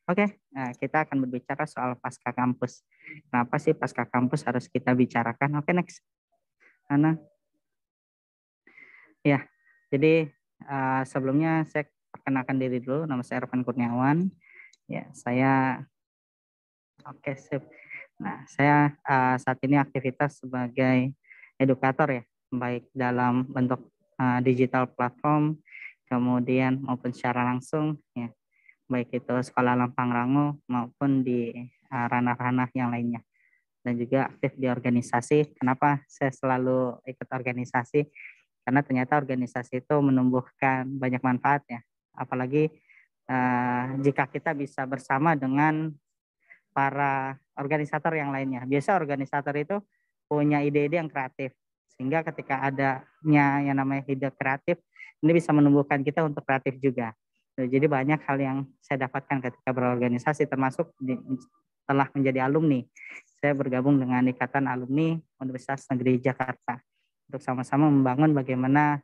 Oke, nah kita akan berbicara soal pasca kampus. Kenapa sih pasca kampus harus kita bicarakan? Oke, next. Ana. Ya, jadi sebelumnya saya perkenalkan diri dulu. Nama saya Ervan Kurniawan. Ya, saya oke sip. Nah, saya saat ini aktivitas sebagai edukator ya, baik dalam bentuk digital platform, kemudian maupun secara langsung ya, baik itu sekolah Lampang Rango maupun di ranah-ranah yang lainnya. Dan juga aktif di organisasi. Kenapa saya selalu ikut organisasi? Karena ternyata organisasi itu menumbuhkan banyak manfaat ya. Apalagi jika kita bisa bersama dengan para organisator yang lainnya. Biasa organisator itu punya ide-ide yang kreatif. Sehingga ketika adanya yang namanya ide kreatif, ini bisa menumbuhkan kita untuk kreatif juga. Jadi banyak hal yang saya dapatkan ketika berorganisasi, termasuk setelah menjadi alumni. Saya bergabung dengan Ikatan Alumni Universitas Negeri Jakarta untuk sama-sama membangun bagaimana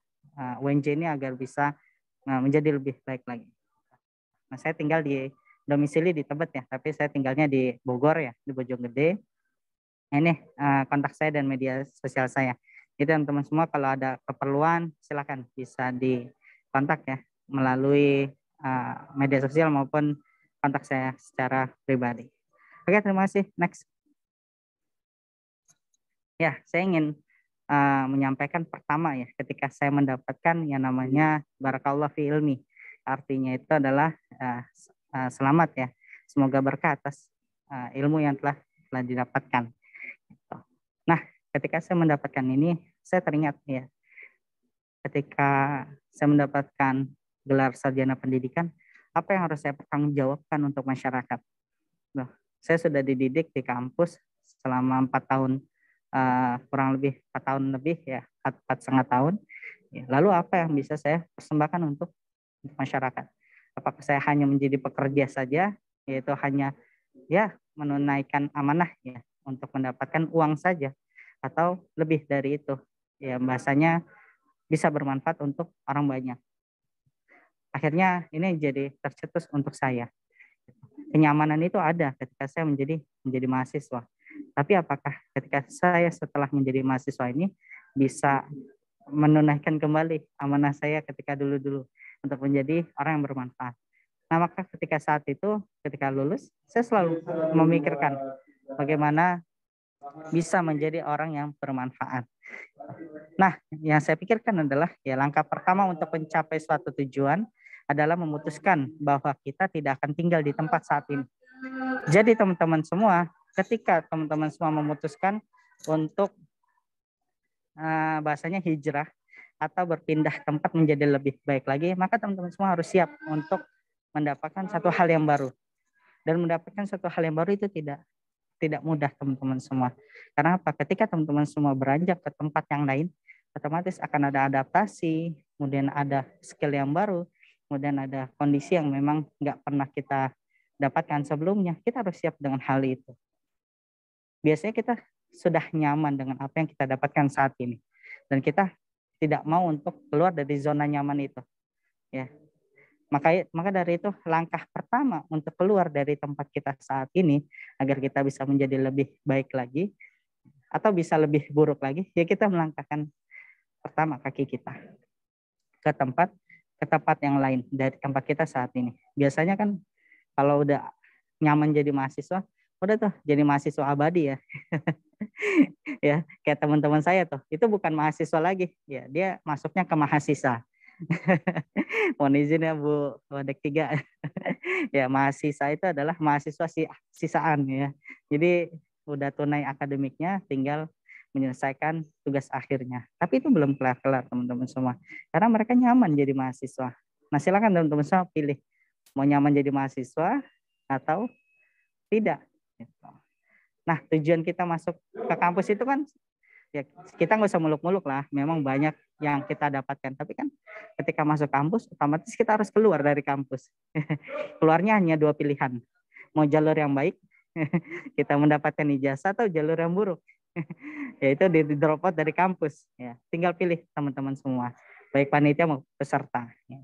UNJ ini agar bisa menjadi lebih baik lagi. Nah, saya tinggal di domisili di Tebet ya, tapi saya tinggalnya di Bogor ya, di Bojonggede. Ini kontak saya dan media sosial saya. Jadi teman-teman semua kalau ada keperluan silakan bisa dikontak ya melalui media sosial maupun kontak saya secara pribadi. Oke, terima kasih. Next. Ya, saya ingin menyampaikan pertama ya, ketika saya mendapatkan yang namanya barakallah fi ilmi. Artinya itu adalah selamat ya. Semoga berkah atas ilmu yang telah didapatkan. Nah, ketika saya mendapatkan ini, saya teringat ya, ketika saya mendapatkan gelar sarjana pendidikan, apa yang harus saya pertanggungjawabkan untuk masyarakat? Nah, saya sudah dididik di kampus selama 4 tahun, kurang lebih 4 tahun lebih ya, 4,5 tahun. Lalu apa yang bisa saya persembahkan untuk masyarakat? Apakah saya hanya menjadi pekerja saja, yaitu hanya ya menunaikan amanah ya untuk mendapatkan uang saja, atau lebih dari itu ya, bahasanya bisa bermanfaat untuk orang banyak. Akhirnya ini jadi tercetus untuk saya. Kenyamanan itu ada ketika saya menjadi mahasiswa. Tapi apakah ketika saya setelah menjadi mahasiswa ini bisa menunaikan kembali amanah saya ketika dulu-dulu untuk menjadi orang yang bermanfaat? Nah, maka ketika saat itu, ketika lulus, saya selalu memikirkan bagaimana bisa menjadi orang yang bermanfaat. Nah, yang saya pikirkan adalah ya langkah pertama untuk mencapai suatu tujuan adalah memutuskan bahwa kita tidak akan tinggal di tempat saat ini. Jadi teman-teman semua, ketika teman-teman semua memutuskan untuk bahasanya hijrah atau berpindah tempat menjadi lebih baik lagi, maka teman-teman semua harus siap untuk mendapatkan satu hal yang baru. Dan mendapatkan satu hal yang baru itu tidak mudah teman-teman semua. Karena apa? Ketika teman-teman semua beranjak ke tempat yang lain, otomatis akan ada adaptasi, kemudian ada skill yang baru, kemudian ada kondisi yang memang nggak pernah kita dapatkan sebelumnya. Kita harus siap dengan hal itu. Biasanya kita sudah nyaman dengan apa yang kita dapatkan saat ini. Dan kita tidak mau untuk keluar dari zona nyaman itu. Ya, maka dari itu langkah pertama untuk keluar dari tempat kita saat ini agar kita bisa menjadi lebih baik lagi atau bisa lebih buruk lagi, ya kita melangkahkan pertama kaki kita ke tempat yang lain dari tempat kita saat ini. Biasanya kan kalau udah nyaman jadi mahasiswa, udah tuh jadi mahasiswa abadi ya. Ya, kayak teman-teman saya tuh, itu bukan mahasiswa lagi, ya dia masuknya ke mahasiswa. Mohon izin ya Bu Wadek 3. Ya, mahasiswa itu adalah mahasiswa sisaan ya. Jadi udah tunai akademiknya, tinggal menyelesaikan tugas akhirnya. Tapi itu belum kelar-kelar teman-teman semua. Karena mereka nyaman jadi mahasiswa. Nah, silakan teman-teman semua pilih mau nyaman jadi mahasiswa atau tidak. Nah, tujuan kita masuk ke kampus itu kan ya kita nggak usah muluk-muluk lah, memang banyak yang kita dapatkan, tapi kan ketika masuk kampus otomatis kita harus keluar dari kampus. Keluarnya hanya 2 pilihan, mau jalur yang baik kita mendapatkan ijazah, atau jalur yang buruk yaitu di drop out dari kampus ya. Tinggal pilih teman-teman semua, baik panitia maupun peserta ya.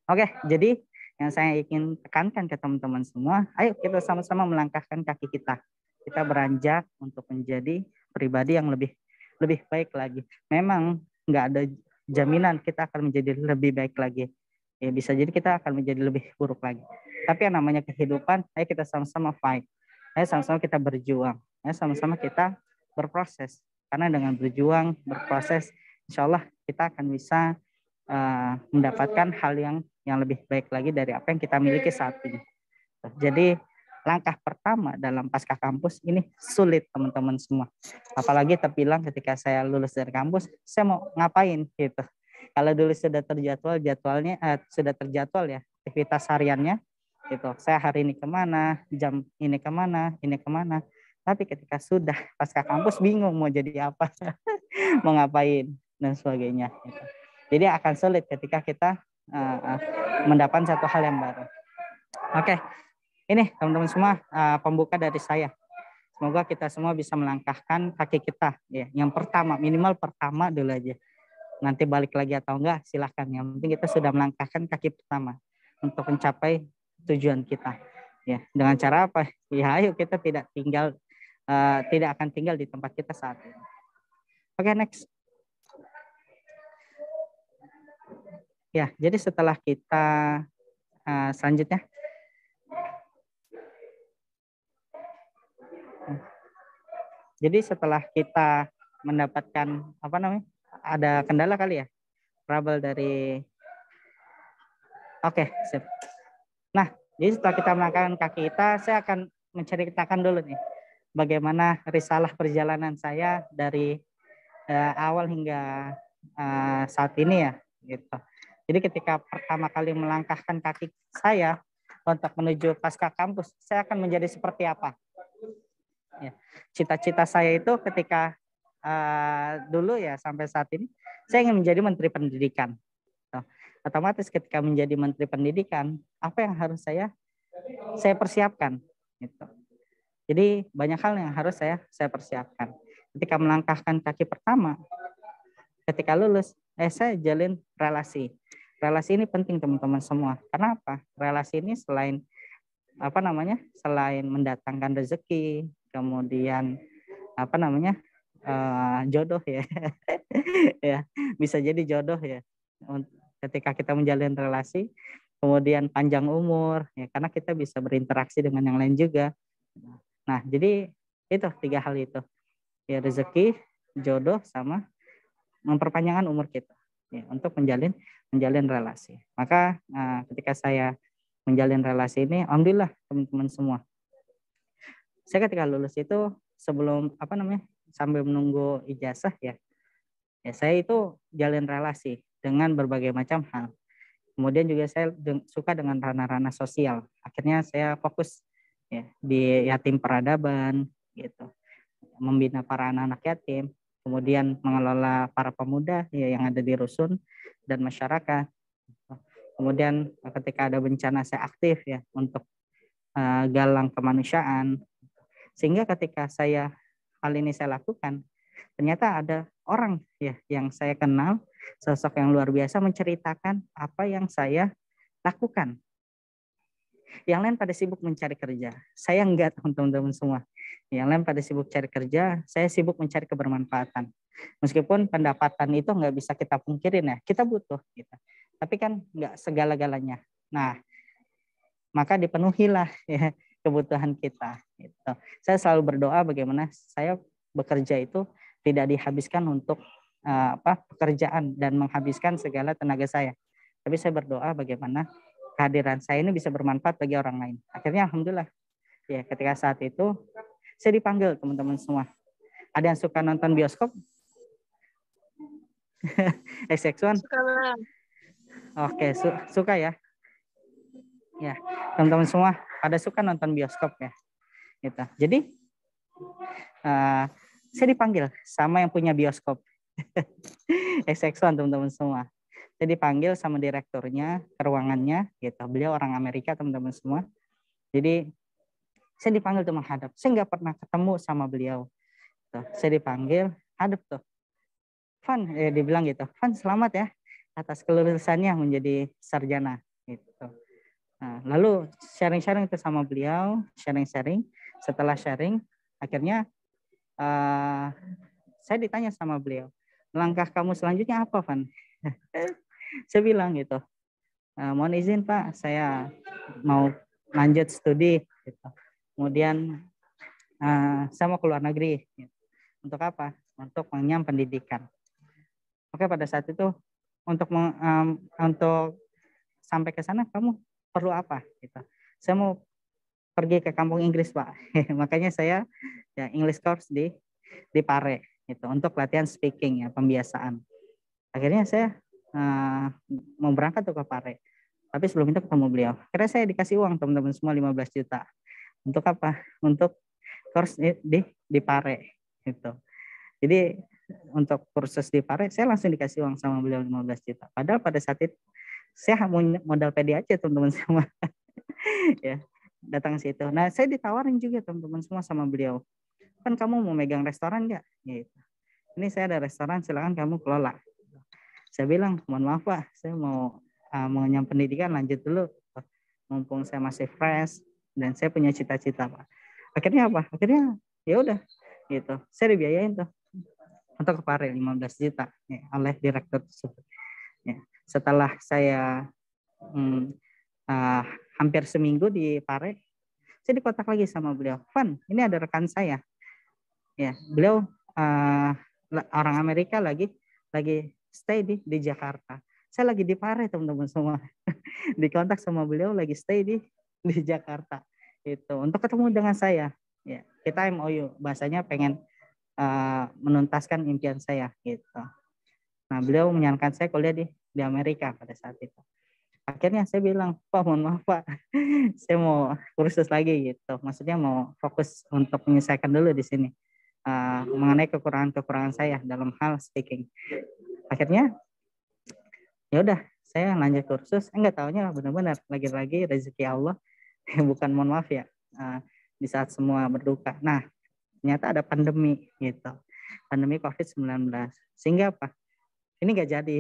Oke, jadi Yang saya ingin tekankan ke teman-teman semua, ayo kita sama-sama melangkahkan kaki kita. Kita beranjak untuk menjadi pribadi yang lebih baik lagi. Memang nggak ada jaminan kita akan menjadi lebih baik lagi. Ya, bisa jadi kita akan menjadi lebih buruk lagi. Tapi yang namanya kehidupan, ayo kita sama-sama fight. Ayo sama-sama kita berjuang. Ayo sama-sama kita berproses. Karena dengan berjuang, berproses, insya Allah kita akan bisa mendapatkan hal yang lebih baik lagi dari apa yang kita miliki saat ini. Jadi langkah pertama dalam pasca kampus ini sulit teman-teman semua. Apalagi terbilang ketika saya lulus dari kampus, saya mau ngapain gitu. Kalau dulu sudah terjadwal ya aktivitas hariannya gitu. Saya hari ini kemana, jam ini kemana, ini kemana. Tapi ketika sudah pasca kampus bingung mau jadi apa, mau ngapain dan sebagainya. Gitu. Jadi akan sulit ketika kita mendapatkan satu hal yang baru. Oke, ini teman-teman semua pembuka dari saya. Semoga kita semua bisa melangkahkan kaki kita. Ya, yang pertama, minimal pertama dulu aja. Nanti balik lagi atau enggak, silahkan. Yang penting kita sudah melangkahkan kaki pertama untuk mencapai tujuan kita. Ya, dengan cara apa? Ya, ayo kita tidak akan tinggal di tempat kita saat ini. Oke, next. Ya, jadi setelah kita selanjutnya, jadi setelah kita mendapatkan ada kendala kali ya, trouble dari, oke, sip. Nah, jadi setelah kita melangkahkan kaki kita, saya akan menceritakan dulu nih, bagaimana risalah perjalanan saya dari awal hingga saat ini ya, gitu. Jadi ketika pertama kali melangkahkan kaki saya untuk menuju pasca kampus, saya akan menjadi seperti apa? Ya, cita-cita saya itu ketika dulu ya sampai saat ini, saya ingin menjadi Menteri Pendidikan. Otomatis ketika menjadi Menteri Pendidikan, apa yang harus saya persiapkan? Gitu. Jadi banyak hal yang harus saya persiapkan. Ketika melangkahkan kaki pertama, ketika lulus, saya jalin relasi. Relasi ini penting teman-teman semua. Karena apa? Relasi ini selain selain mendatangkan rezeki, kemudian jodoh ya, ya bisa jadi jodoh ya. Ketika kita menjalin relasi, kemudian panjang umur, ya karena kita bisa berinteraksi dengan yang lain juga. Nah, jadi itu 3 hal itu, ya rezeki, jodoh, sama memperpanjangkan umur kita, ya, untuk menjalin relasi. Maka ketika saya menjalin relasi ini, alhamdulillah teman-teman semua. Saya ketika lulus itu sebelum sambil menunggu ijazah ya saya itu jalin relasi dengan berbagai macam hal. Kemudian juga saya suka dengan ranah-ranah sosial. Akhirnya saya fokus ya di yatim peradaban gitu, membina para anak-anak yatim, kemudian mengelola para pemuda ya yang ada di rusun dan masyarakat. Kemudian ketika ada bencana saya aktif ya untuk galang kemanusiaan. Sehingga ketika hal ini saya lakukan, ternyata ada orang ya yang saya kenal, sosok yang luar biasa menceritakan apa yang saya lakukan. Yang lain pada sibuk mencari kerja. Saya enggak, teman-teman semua. Yang lain pada sibuk cari kerja, saya sibuk mencari kebermanfaatan. Meskipun pendapatan itu nggak bisa kita pungkirin ya, kita butuh gitu. Tapi kan nggak segala-galanya. Nah, maka dipenuhilah ya kebutuhan kita. Gitu. Saya selalu berdoa bagaimana saya bekerja itu tidak dihabiskan untuk pekerjaan dan menghabiskan segala tenaga saya. Tapi saya berdoa bagaimana kehadiran saya ini bisa bermanfaat bagi orang lain. Akhirnya alhamdulillah ya ketika saat itu saya dipanggil teman-teman semua. Ada yang suka nonton bioskop? XX1? Suka banget. Oke, suka ya. Ya, teman-teman semua ada suka nonton bioskop ya. Gitu. Jadi saya dipanggil sama yang punya bioskop. XX1 teman-teman semua. Saya dipanggil sama direkturnya ke ruangannya gitu. Beliau orang Amerika teman-teman semua. Jadi saya dipanggil tuh menghadap. Saya nggak pernah ketemu sama beliau. Tuh, saya dipanggil, hadap tuh. Van, dibilang gitu. Van, selamat ya atas kelulusannya menjadi sarjana gitu. Nah, lalu sharing-sharing itu sama beliau, sharing-sharing. Setelah sharing, akhirnya saya ditanya sama beliau, langkah kamu selanjutnya apa, Van? Saya bilang gitu, mohon izin Pak, saya mau lanjut studi. Gitu. Kemudian saya mau keluar negeri. Gitu. Untuk apa? Untuk mengenyam pendidikan. Oke, pada saat itu untuk sampai ke sana kamu perlu apa? Gitu. Saya mau pergi ke kampung Inggris Pak. Makanya saya ya English course di Pare gitu untuk latihan speaking ya, pembiasaan. Akhirnya saya mau berangkat tuh ke Pare. Tapi sebelum itu ketemu beliau. Akhirnya saya dikasih uang teman-teman semua 15 juta. Untuk apa? Untuk course di Pare gitu. Jadi untuk kursus di Pare saya langsung dikasih uang sama beliau 15 juta. Padahal pada saat itu saya modal PD aja teman-teman semua. Ya, datang ke situ. Nah, saya ditawarin juga teman-teman semua sama beliau. Kan kamu mau megang restoran nggak? Gitu. Ini saya ada restoran, silakan kamu kelola. Saya bilang, mohon maaf Pak, saya mau mengenyam pendidikan lanjut dulu. Mumpung saya masih fresh dan saya punya cita-cita Pak. Akhirnya apa? Akhirnya ya udah gitu. Saya dibiayain tuh untuk ke Pare 15 juta ya, oleh direktur tersebut. Ya. Setelah saya hampir seminggu di Pare, saya dikontak lagi sama beliau. Van, ini ada rekan saya. Ya, beliau orang Amerika lagi stay di Jakarta. Saya lagi di Pare teman-teman semua. Dikontak sama beliau lagi stay di Jakarta. Itu untuk ketemu dengan saya. Ya, kita MOU, bahasanya pengen menuntaskan impian saya gitu. Nah, beliau menyarankan saya kuliah di Amerika pada saat itu. Akhirnya saya bilang, Pak, mohon maaf Pak, saya mau kursus lagi gitu. Maksudnya mau fokus untuk menyelesaikan dulu di sini mengenai kekurangan-kekurangan saya dalam hal speaking. Akhirnya ya udah saya lanjut kursus. Enggak tahunya benar-benar lagi-lagi rezeki Allah, bukan mohon maaf ya, di saat semua berduka. Nah, ternyata ada pandemi gitu. Pandemi COVID-19. Sehingga apa? Ini nggak jadi.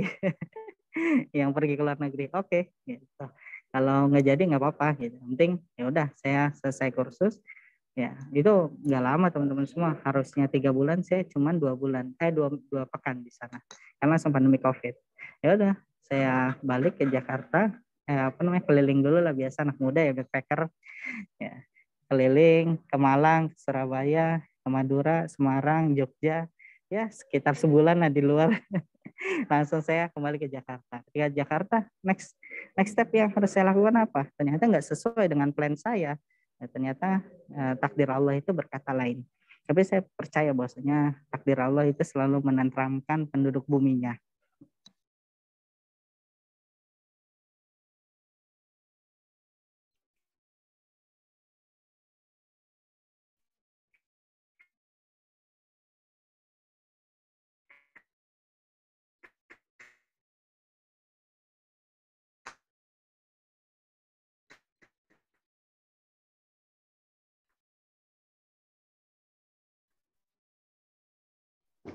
Yang pergi ke luar negeri. Oke, gitu. Kalau nggak jadi nggak apa-apa gitu. Yang penting ya udah saya selesai kursus. Ya, itu nggak lama teman-teman semua. Harusnya 3 bulan, saya cuma 2 bulan. Dua pekan di sana. Karena langsung pandemi COVID. Ya udah, saya balik ke Jakarta. Keliling dulu lah, biasa anak muda ya, backpacker. Ya, keliling ke Malang, ke Surabaya, ke Madura, Semarang, Jogja. Ya, sekitar sebulan lah di luar. Langsung saya kembali ke Jakarta. Ketika Jakarta, next step yang harus saya lakukan apa? Ternyata nggak sesuai dengan plan saya. Ya, ternyata takdir Allah itu berkata lain. Tapi saya percaya bahwasanya takdir Allah itu selalu menenteramkan penduduk buminya.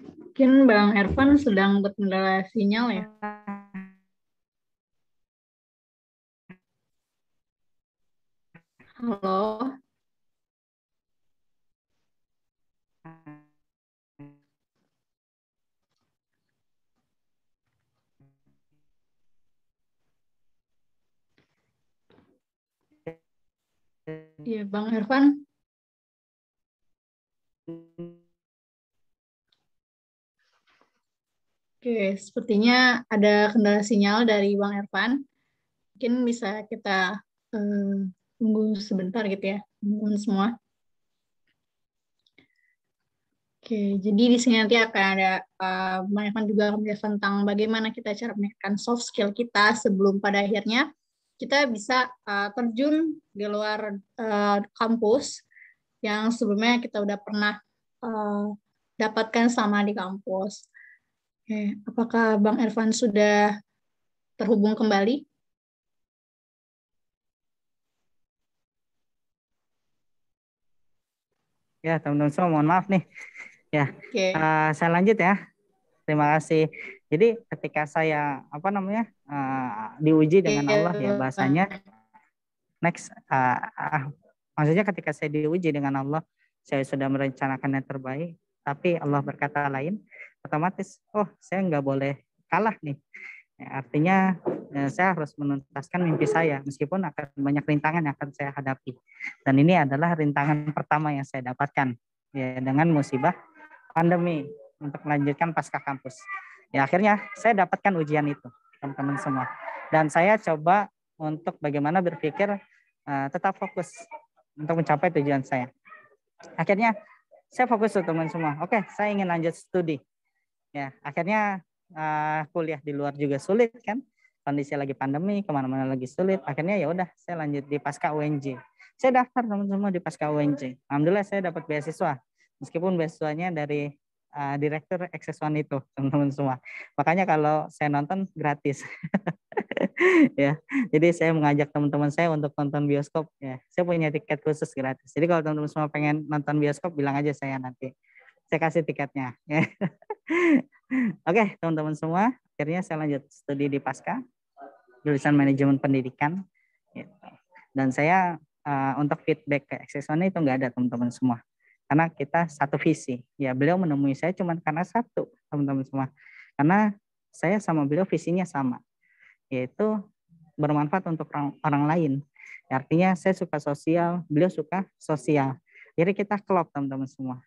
Mungkin Bang Ervan sedang berkendala sinyal ya. Halo. Iya, Bang Ervan. Oke, sepertinya ada kendala sinyal dari Bang Ervan. Mungkin bisa kita tunggu sebentar gitu ya, teman-teman semua. Oke, jadi di sini nanti akan ada Bang Ervan juga akan menjelaskan tentang bagaimana kita cara meningkatkan soft skill kita sebelum pada akhirnya kita bisa terjun di luar kampus yang sebelumnya kita udah pernah dapatkan selama di kampus. Oke, apakah Bang Ervan sudah terhubung kembali? Ya, teman-teman semua, mohon maaf nih. Ya, Oke. saya lanjut ya. Terima kasih. Jadi ketika saya diuji dengan Allah ya, bahasanya next, maksudnya ketika saya diuji dengan Allah, saya sudah merencanakan yang terbaik, tapi Allah berkata lain, otomatis, saya nggak boleh kalah nih. Ya, artinya saya harus menuntaskan mimpi saya, meskipun akan banyak rintangan yang akan saya hadapi. Dan ini adalah rintangan pertama yang saya dapatkan, ya, dengan musibah pandemi untuk melanjutkan pasca kampus. Ya, akhirnya saya dapatkan ujian itu, teman-teman semua. Dan saya coba untuk bagaimana berpikir tetap fokus untuk mencapai tujuan saya. Akhirnya saya fokus tuh teman semua. Oke, saya ingin lanjut studi. Ya, akhirnya kuliah di luar juga sulit kan, kondisi lagi pandemi, kemana-mana lagi sulit. Akhirnya ya udah, saya lanjut di pasca UNJ. Saya daftar teman-teman di pasca UNJ. Alhamdulillah saya dapat beasiswa, meskipun beasiswanya dari direktur Access One itu, teman-teman semua. Makanya kalau saya nonton gratis. Ya, jadi saya mengajak teman-teman saya untuk nonton bioskop. Ya, saya punya tiket khusus gratis. Jadi kalau teman-teman semua pengen nonton bioskop, bilang aja saya nanti. Saya kasih tiketnya. Ya. Oke, teman-teman semua, akhirnya saya lanjut studi di Pasca, jurusan manajemen pendidikan. Gitu. Dan saya untuk feedback ke Access One itu nggak ada, teman-teman semua. Karena kita satu visi. Ya, beliau menemui saya cuma karena satu, teman-teman semua. Karena saya sama beliau visinya sama, yaitu bermanfaat untuk orang lain. Ya, artinya saya suka sosial, beliau suka sosial. Jadi kita klop, teman-teman semua.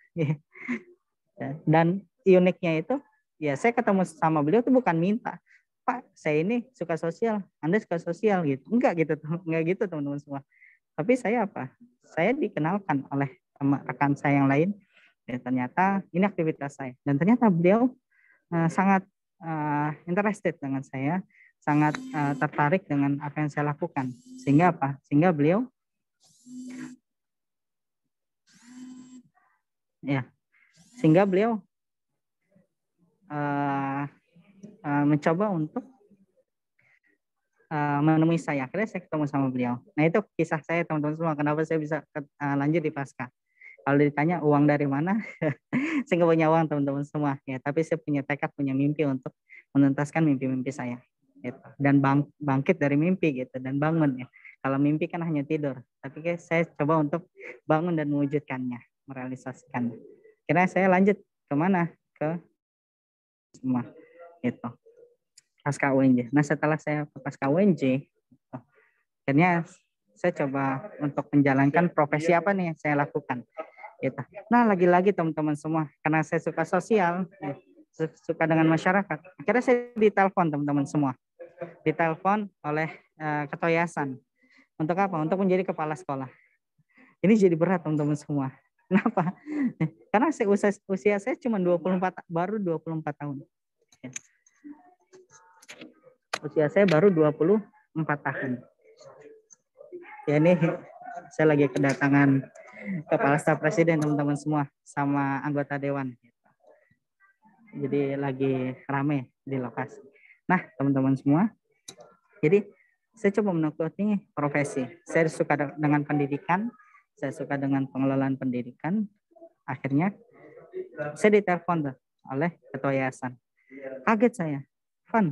Dan uniknya itu, ya saya ketemu sama beliau tuh bukan minta, Pak, saya ini suka sosial, Anda suka sosial gitu. Enggak gitu, enggak gitu teman-teman semua. Tapi saya apa? Saya dikenalkan oleh rekan saya yang lain. Ya, ternyata ini aktivitas saya. Dan ternyata beliau sangat interested dengan saya, sangat tertarik dengan apa yang saya lakukan. Sehingga apa? Sehingga beliau mencoba untuk menemui saya. Akhirnya saya ketemu sama beliau. Nah, itu kisah saya, teman-teman semua, kenapa saya bisa lanjut di Pasca. Kalau ditanya uang dari mana, saya nggak punya uang, teman-teman semua. Ya, tapi saya punya tekad, punya mimpi untuk menuntaskan mimpi-mimpi saya. Gitu. Dan bangkit dari mimpi gitu, dan bangun ya. Kalau mimpi kan hanya tidur, tapi saya coba untuk bangun dan mewujudkannya, merealisasikannya. Kira saya lanjut kemana? Ke semua gitu. Pasca UNJ. Nah, setelah saya pasca UNJ, akhirnya saya coba untuk menjalankan profesi apa nih yang saya lakukan. Gitu. Nah, lagi-lagi teman-teman semua, karena saya suka sosial, suka dengan masyarakat, akhirnya saya ditelepon, teman-teman semua. Ditelepon oleh ketua yayasan. Untuk apa? Untuk menjadi kepala sekolah. Ini jadi berat, teman-teman semua. Kenapa? Karena usia saya cuma 24 tahun. Usia saya baru 24 tahun. Ya, ini saya lagi kedatangan kepala staf presiden, teman-teman semua, sama anggota dewan. Jadi lagi rame di lokasi. Nah, teman-teman semua, jadi saya coba menekuni profesi. Saya suka dengan pendidikan, saya suka dengan pengelolaan pendidikan. Akhirnya saya ditelepon oleh ketua yayasan. Kaget saya, Van,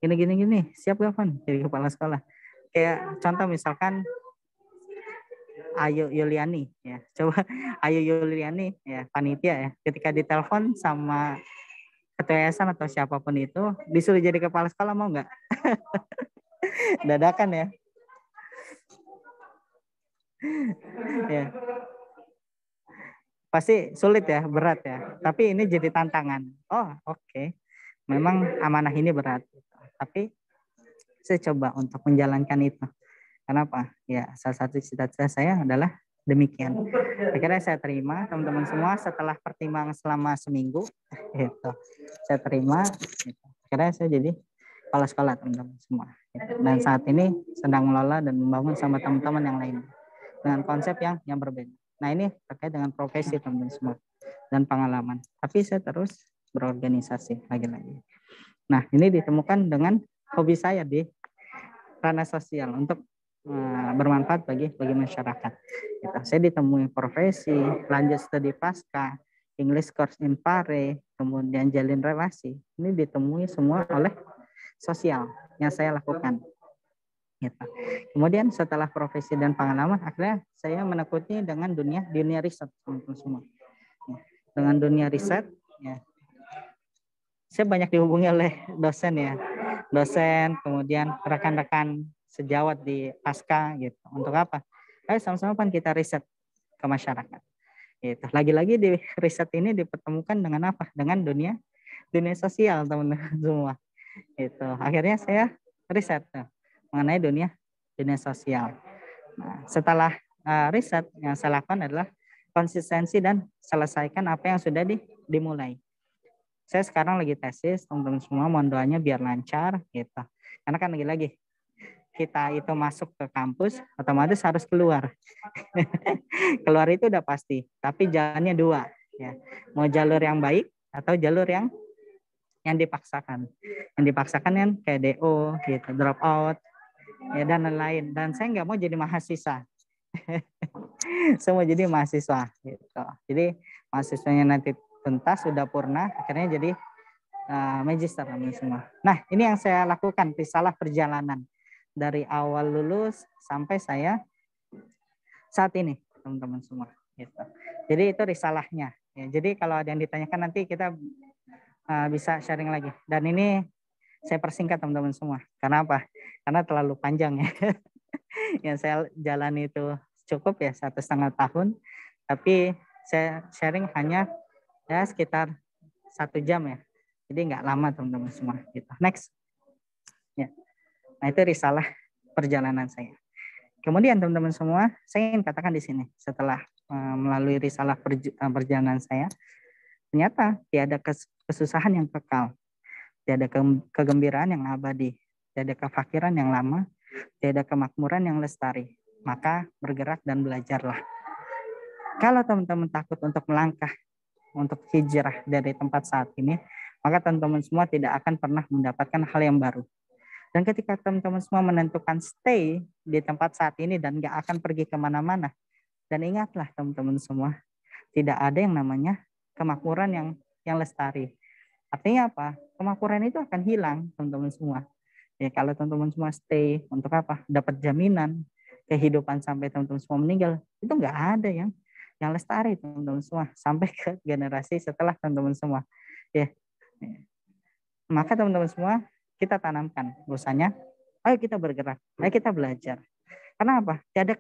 gini, siap gak Van jadi kepala sekolah? Kayak contoh misalkan Ayu Yuliani, ya coba Ayu Yuliani, ya panitia ya, ketika ditelepon sama ketua yayasan atau siapapun itu, disuruh jadi kepala sekolah, mau nggak? Dadakan ya. Ya. Pasti sulit ya, berat ya. Tapi ini jadi tantangan. Oh, oke. Memang amanah ini berat. Tapi saya coba untuk menjalankan itu. Kenapa? Ya, salah satu cita-cita saya adalah demikian. Akhirnya saya terima, teman-teman semua, setelah pertimbangan selama seminggu, gitu. Saya terima. Gitu. Akhirnya saya jadi kepala sekolah, teman-teman semua. Gitu. Dan saat ini sedang mengelola dan membangun sama teman-teman yang lain dengan konsep yang berbeda. Nah, ini terkait dengan profesi, teman-teman semua, dan pengalaman. Tapi saya terus berorganisasi lagi-lagi. Nah, ini ditemukan dengan hobi saya di ranah sosial untuk bermanfaat bagi masyarakat. Gitu. Saya ditemui profesi, lanjut studi pasca, English course in Pare, kemudian jalin relasi. Ini ditemui semua oleh sosial yang saya lakukan. Gitu. Kemudian setelah profesi dan pengalaman, akhirnya saya menekuni dengan dunia riset, teman-teman semua. Dengan dunia riset, ya, saya banyak dihubungi oleh dosen ya, dosen, kemudian rekan-rekan sejawat di pasca gitu. Untuk apa? Ayo sama-sama kan kita riset ke masyarakat. Gitu. Lagi-lagi di riset ini dipertemukan dengan apa? Dengan dunia sosial, teman-teman semua. Itu akhirnya saya riset mengenai dunia sosial. Nah, setelah riset yang saya lakukan adalah konsistensi dan selesaikan apa yang sudah dimulai. Saya sekarang lagi tesis, teman-teman semua mohon doanya biar lancar gitu. Karena kan lagi-lagi kita itu masuk ke kampus otomatis harus keluar. Keluar itu udah pasti, tapi jalannya dua ya. Mau jalur yang baik atau jalur yang dipaksakan. Yang dipaksakan kan kayak DO gitu, drop out ya dan lain-lain. Dan saya nggak mau jadi mahasiswa. Saya mau jadi mahasiswa gitu. Jadi mahasiswanya nanti tuntas sudah purna, akhirnya jadi magister semua. Nah, ini yang saya lakukan risalah perjalanan dari awal lulus sampai saya saat ini, teman-teman semua. Gitu. Jadi itu risalahnya. Ya, jadi kalau ada yang ditanyakan nanti kita bisa sharing lagi. Dan ini saya persingkat teman-teman semua. Karena apa? Karena terlalu panjang ya. Yang saya jalani itu cukup ya 1,5 tahun. Tapi saya sharing hanya ya sekitar 1 jam ya. Jadi nggak lama teman-teman semua. Gitu. Next. Ya. Nah itu risalah perjalanan saya. Kemudian teman-teman semua, saya ingin katakan di sini setelah melalui risalah perjalanan saya, ternyata tiada kesusahan yang kekal, tiada kegembiraan yang abadi, tiada kefakiran yang lama, tiada kemakmuran yang lestari. Maka bergerak dan belajarlah. Kalau teman-teman takut untuk melangkah, untuk hijrah dari tempat saat ini, maka teman-teman semua tidak akan pernah mendapatkan hal yang baru. Dan ketika teman-teman semua menentukan stay di tempat saat ini dan gak akan pergi kemana-mana, dan ingatlah teman-teman semua, tidak ada yang namanya kemakmuran yang lestari. Artinya apa? Kemakmuran itu akan hilang, teman-teman semua. Ya, kalau teman-teman semua stay, untuk apa? Dapat jaminan kehidupan sampai teman-teman semua meninggal, itu nggak ada yang lestari, teman-teman semua, sampai ke generasi setelah teman-teman semua. Ya. Maka teman-teman semua, kita tanamkan bahwasanya, ayo kita bergerak, ayo kita belajar. Karena apa? Tidak ada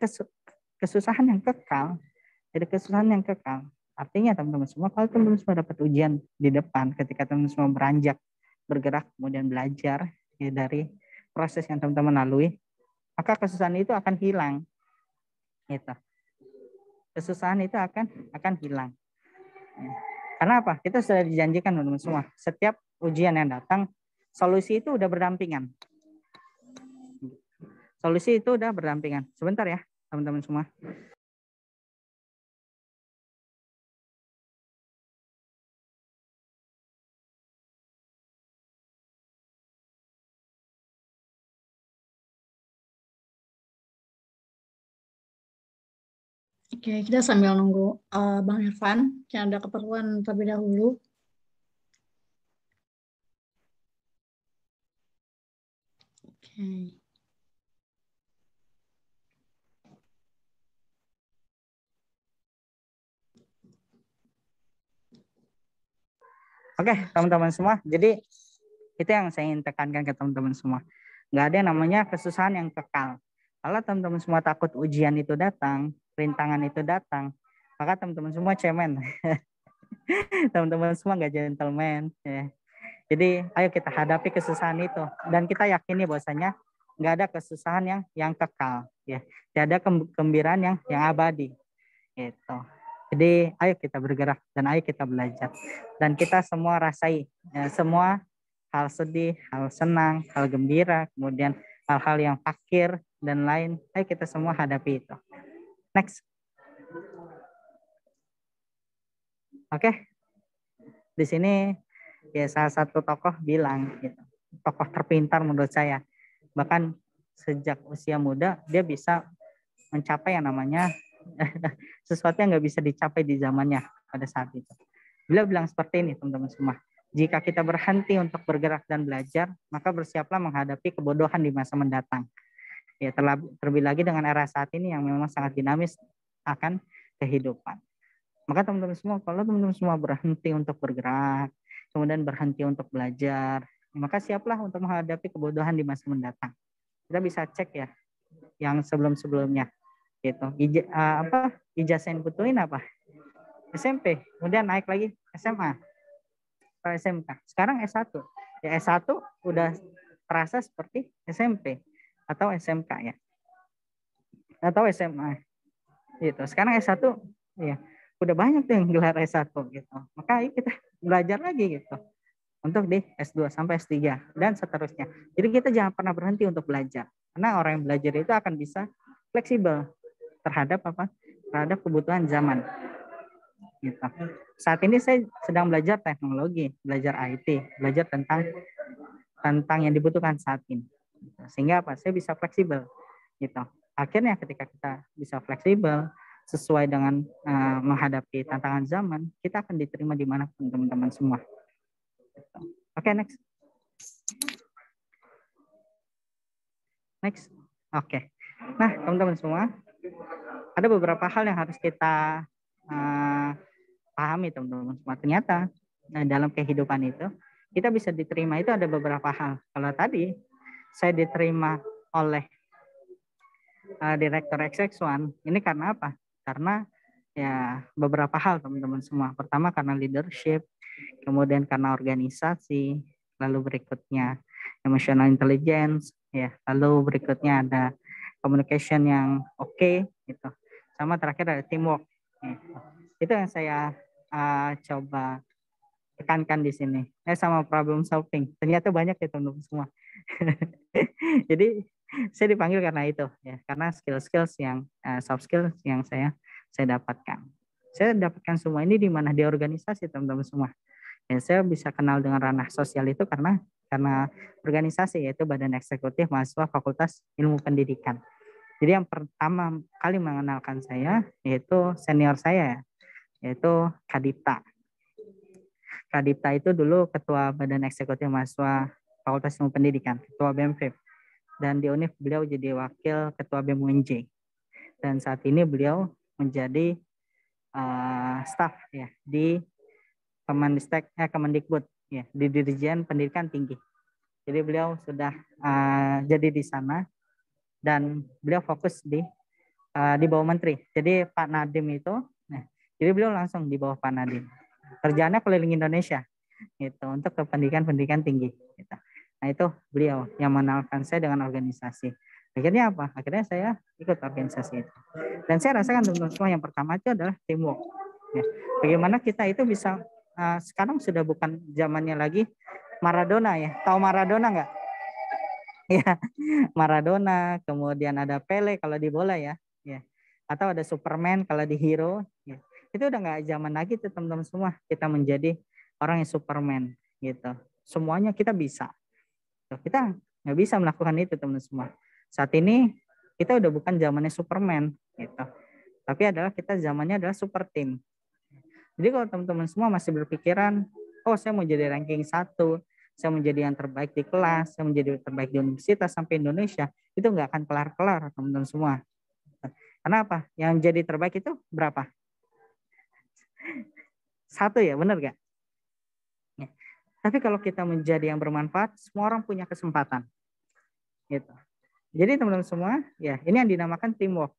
kesusahan yang kekal, tidak ada kesusahan yang kekal. Artinya teman-teman semua, kalau teman-teman semua dapat ujian di depan, ketika teman-teman semua beranjak, bergerak, kemudian belajar ya, dari proses yang teman-teman lalui, maka kesusahan itu akan hilang. Gitu. Kesusahan itu akan hilang. Ya. Karena apa? Kita sudah dijanjikan teman-teman semua, setiap ujian yang datang, solusi itu udah berdampingan. Solusi itu udah berdampingan. Sebentar ya, teman-teman semua. Oke, kita sambil nunggu Bang Irfan, yang ada keperluan terlebih dahulu. Oke. Oke, teman-teman semua. Jadi itu yang saya ingin tekankan ke teman-teman semua. Nggak ada yang namanya kesusahan yang kekal. Kalau teman-teman semua takut ujian itu datang, rintangan itu datang, maka teman-teman semua cemen. Teman-teman semua nggak gentleman. Ya. Jadi ayo kita hadapi kesusahan itu. Dan kita yakini bahwasanya nggak ada kesusahan yang kekal. Ya. Tidak ada kegembiraan yang abadi. Gitu. Jadi ayo kita bergerak dan ayo kita belajar. Dan kita semua rasai ya, semua hal sedih, hal senang, hal gembira, kemudian hal-hal yang fakir dan lain. Ayo kita semua hadapi itu. Next. Oke. Di sini ya salah satu tokoh bilang gitu. Tokoh terpintar menurut saya. Bahkan sejak usia muda dia bisa mencapai yang namanya sesuatu yang nggak bisa dicapai di zamannya pada saat itu. Beliau bilang seperti ini teman-teman semua. Jika kita berhenti untuk bergerak dan belajar, maka bersiaplah menghadapi kebodohan di masa mendatang. Ya, terlebih lagi dengan era saat ini yang memang sangat dinamis akan kehidupan. Maka teman-teman semua, kalau teman-teman semua berhenti untuk bergerak, kemudian berhenti untuk belajar, maka siaplah untuk menghadapi kebodohan di masa mendatang. Kita bisa cek ya yang sebelum-sebelumnya gitu. Ijazah yang butuhin apa? SMP, kemudian naik lagi SMA atau SMK. Sekarang S1. Ya S1 udah terasa seperti SMP atau SMK ya. Atau SMA gitu. Sekarang S1 ya udah banyak tuh yang gelar S1 gitu. Maka kita belajar lagi gitu untuk di S2 sampai S3 dan seterusnya. Jadi kita jangan pernah berhenti untuk belajar. Karena orang yang belajar itu akan bisa fleksibel terhadap apa? Terhadap kebutuhan zaman. Gitu. Saat ini saya sedang belajar teknologi, belajar IT, belajar tentang yang dibutuhkan saat ini. Sehingga apa? Saya bisa fleksibel gitu. Akhirnya ketika kita bisa fleksibel sesuai dengan menghadapi tantangan zaman, kita akan diterima dimanapun teman-teman semua. Oke, next. Next. Oke. Nah, teman-teman semua, ada beberapa hal yang harus kita pahami, teman-teman semua. Ternyata dalam kehidupan itu, kita bisa diterima itu ada beberapa hal. Kalau tadi saya diterima oleh Direktur XX1, ini karena apa? Karena ya beberapa hal, teman-teman semua. Pertama karena leadership, kemudian karena organisasi, lalu berikutnya emotional intelligence, ya, lalu berikutnya ada communication yang oke, gitu. Sama terakhir ada teamwork. Gitu. Itu yang saya coba tekankan di sini. Sama problem solving. Ternyata banyak ya teman-teman semua. Jadi saya dipanggil karena itu, ya, karena skill-skills yang soft skills yang saya dapatkan. Saya dapatkan semua ini di mana di organisasi, teman-teman semua. Ya, saya bisa kenal dengan ranah sosial itu karena organisasi, yaitu Badan Eksekutif Mahasiswa Fakultas Ilmu Pendidikan. Jadi yang pertama kali mengenalkan saya yaitu senior saya, yaitu Kadipta. Kadipta itu dulu Ketua Badan Eksekutif Mahasiswa Fakultas Ilmu Pendidikan, Ketua BEMFIP. Dan di UNIF beliau jadi Wakil Ketua BEM UNJ. Dan saat ini beliau menjadi staf ya di Kemendikbud ya, di Dirjen Pendidikan Tinggi. Jadi beliau sudah jadi di sana dan beliau fokus di bawah menteri. Jadi Pak Nadiem itu, jadi beliau langsung di bawah Pak Nadiem. Kerjaannya keliling Indonesia gitu untuk ke pendidikan tinggi. Gitu. Nah itu beliau yang mengenalkan saya dengan organisasi. Akhirnya apa? Akhirnya saya ikut organisasi itu. Dan saya rasakan teman-teman semua yang pertama itu adalah teamwork. Ya. Bagaimana kita itu bisa sekarang sudah bukan zamannya lagi Maradona ya. Tahu Maradona nggak? Ya, Maradona, kemudian ada Pele kalau di bola ya. Atau ada Superman kalau di hero. Ya. Itu udah nggak zaman lagi tuh teman-teman semua. Kita menjadi orang yang Superman gitu. Semuanya kita bisa. Kita nggak bisa melakukan itu teman-teman semua. Saat ini kita udah bukan zamannya Superman gitu. Tapi kita zamannya adalah super team. Jadi kalau teman-teman semua masih berpikiran, oh saya mau jadi ranking 1, saya menjadi yang terbaik di kelas, saya menjadi terbaik di universitas sampai Indonesia, itu nggak akan kelar-kelar teman-teman semua. Karena apa? Yang jadi terbaik itu berapa? 1 ya, benar gak? Ya. Tapi kalau kita menjadi yang bermanfaat, semua orang punya kesempatan. Gitu. Jadi teman-teman semua, ya ini yang dinamakan teamwork.